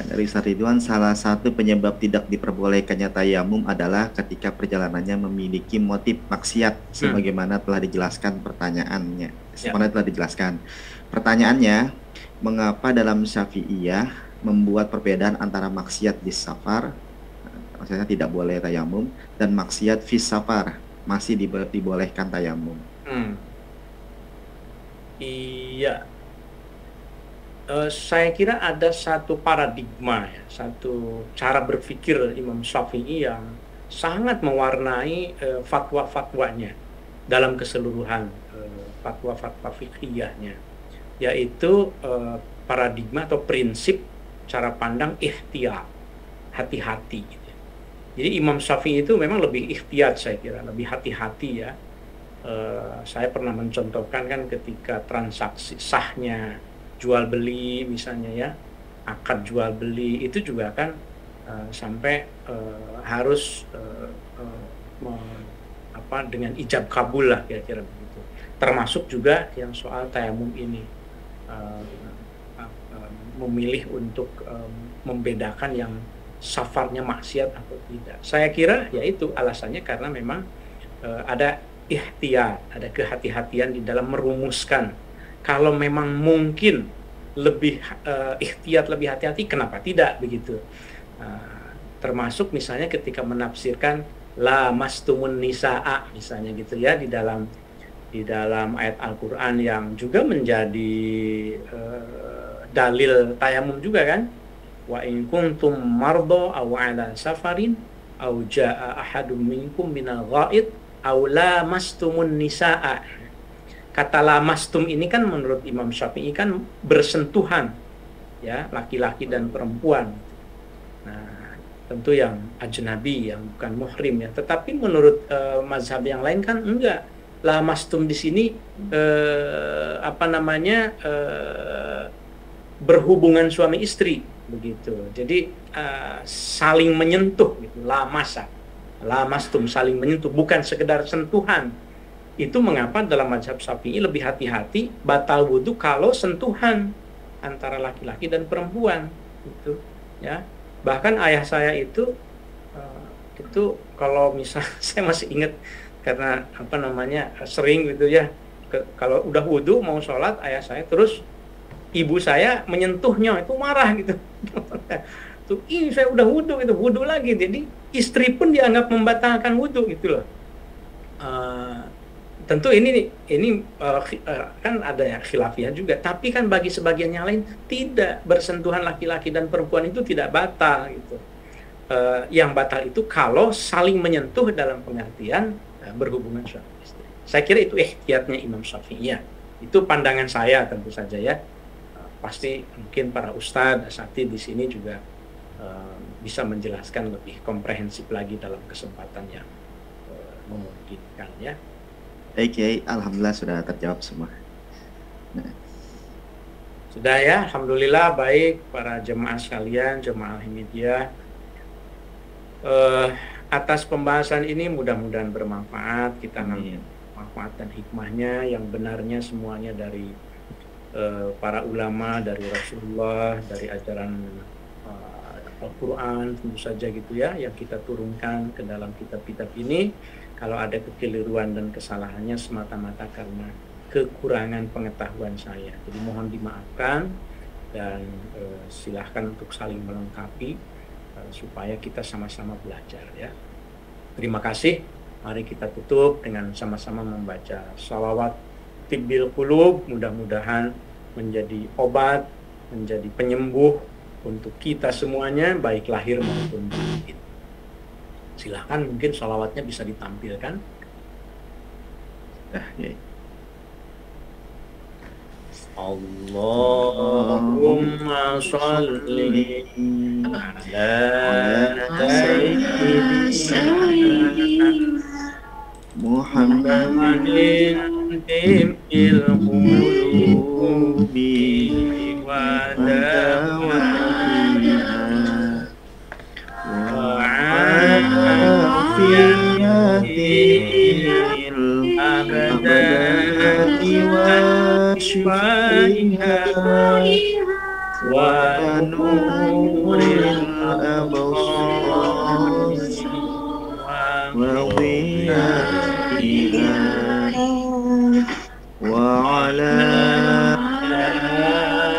Dari Ustadz Ridwan, salah satu penyebab tidak diperbolehkannya tayamum adalah ketika perjalanannya memiliki motif maksiat, sebagaimana telah dijelaskan pertanyaannya. Pertanyaannya, mengapa dalam Syafi'iyah membuat perbedaan antara maksiat di safar, maksudnya tidak boleh tayamum, dan maksiat fis safar masih dibolehkan tayamum? Iya. Saya kira ada satu paradigma ya, satu cara berpikir Imam Syafi'i yang sangat mewarnai fatwa-fatwanya dalam keseluruhan, fatwa-fatwa fiqhiyahnya, yaitu paradigma atau prinsip cara pandang ihtiyat, hati-hati gitu. Jadi Imam Syafi'i itu memang lebih ihtiyat, saya kira lebih hati-hati ya. Saya pernah mencontohkan kan ketika transaksi sahnya jual beli misalnya ya, akad jual beli itu juga kan sampai harus dengan ijab kabul lah kira-kira begitu. Termasuk juga yang soal tayamum ini, memilih untuk membedakan yang safarnya maksiat atau tidak. Saya kira yaitu alasannya karena memang ada ihtiyat, ada kehati-hatian di dalam merumuskan. Kalau memang mungkin lebih ihtiyat, lebih hati-hati, kenapa tidak begitu? Termasuk misalnya ketika menafsirkan la mastumun nisaa misalnya gitu ya, di dalam ayat Al-Qur'an yang juga menjadi dalil tayamum juga kan. Wa in kuntum mardo aw ala safarin aw jaa ahadum minkum minal ghaid aw la mastumun nisaa. Kata lamastum ini kan menurut Imam Syafi'i kan bersentuhan ya, laki-laki dan perempuan. Nah, tentu yang ajnabi, yang bukan muhrim ya. Tetapi menurut mazhab yang lain kan enggak. Lamastum di sini berhubungan suami istri begitu. Jadi saling menyentuh gitu, lamastum saling menyentuh, bukan sekedar sentuhan. Itu mengapa dalam mazhab Syafi'i lebih hati-hati batal wudu kalau sentuhan antara laki-laki dan perempuan gitu ya. Bahkan ayah saya itu kalau misal saya masih ingat karena sering gitu ya, kalau udah wudu mau sholat ayah saya terus ibu saya menyentuhnya itu marah gitu. Tuh, ini saya udah wudu itu wudu lagi. Jadi istri pun dianggap membatalkan wudu gitu loh. Tentu ini kan ada ya khilafiyah juga, tapi kan bagi sebagian yang lain tidak, bersentuhan laki-laki dan perempuan itu tidak batal gitu. Yang batal itu kalau saling menyentuh dalam pengertian berhubungan suami istri. Saya kira itu ihtiyatnya Imam Syafi'i ya. Itu pandangan saya tentu saja ya. Pasti mungkin para ustadz, asatidz di sini juga bisa menjelaskan lebih komprehensif lagi dalam kesempatan yang memungkinkan ya. Oke, alhamdulillah sudah terjawab semua. Sudah ya, alhamdulillah. Baik para jemaah sekalian, jemaah Ahmadiyah, atas pembahasan ini mudah-mudahan bermanfaat. Kita ngambil manfaat dan hikmahnya, yang benarnya semuanya dari para ulama, dari Rasulullah, dari ajaran Al-Quran tentu saja gitu ya, yang kita turunkan ke dalam kitab-kitab ini. Kalau ada kekeliruan dan kesalahannya semata-mata karena kekurangan pengetahuan saya, jadi mohon dimaafkan dan silahkan untuk saling melengkapi supaya kita sama-sama belajar ya. Terima kasih. Mari kita tutup dengan sama-sama membaca shalawat tibbil qulub, mudah-mudahan menjadi obat, menjadi penyembuh untuk kita semuanya, baik lahir maupun batin. Silahkan, mungkin shalawatnya bisa ditampilkan. Allahumma sholli ala sayyidina Muhammadin tibbil qulubi wa dawaiha wa afiyatil abadani wa shifaiha wa nuril absar wa وعلى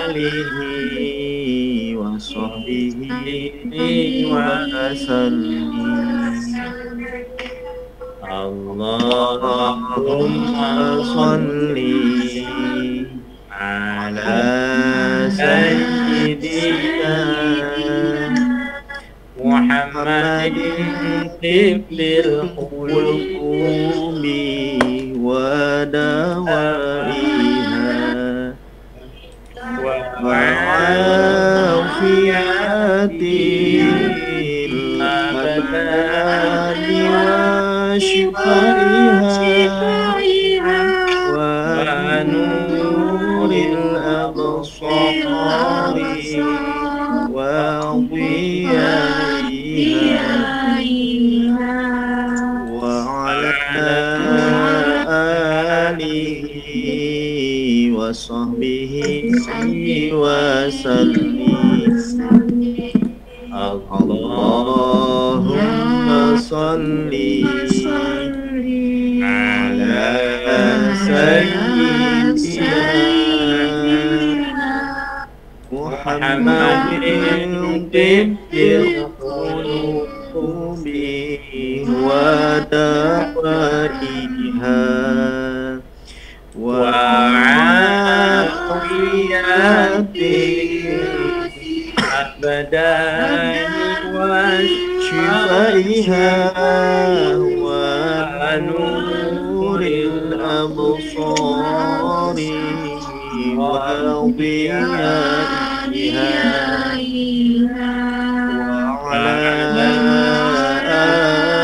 آله وصحبه وسلم اللهم صل على سيدنا محمد طب القلوب ودوائها وعافية الأبدان وشفائها ونور الأبصار وضيائها وعلى آله وصحبه وسلم اللهم صل على سيدنا محمد طب القلوب ودوائها وعافية الأبدان وشفائها ونور الأبصار وضيائها وعلى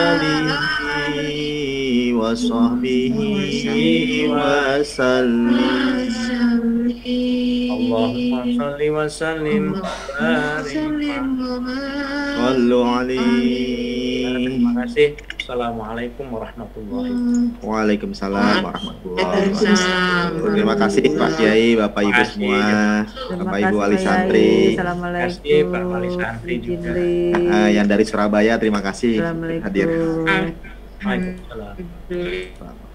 آله وصحبه وسلم اللهم صل وسلم صلوا عليه. Terima kasih. Assalamualaikum warahmatullahi wabarakatuh. Waalaikumsalam warahmatullahi wabarakatuh. Terima kasih Pak Kiai, Bapak Ibu semua, Bapak Ibu wali santri. Assalamualaikum. Pak wali santri juga. Yang dari Surabaya, terima kasih hadir. Waalaikumsalam.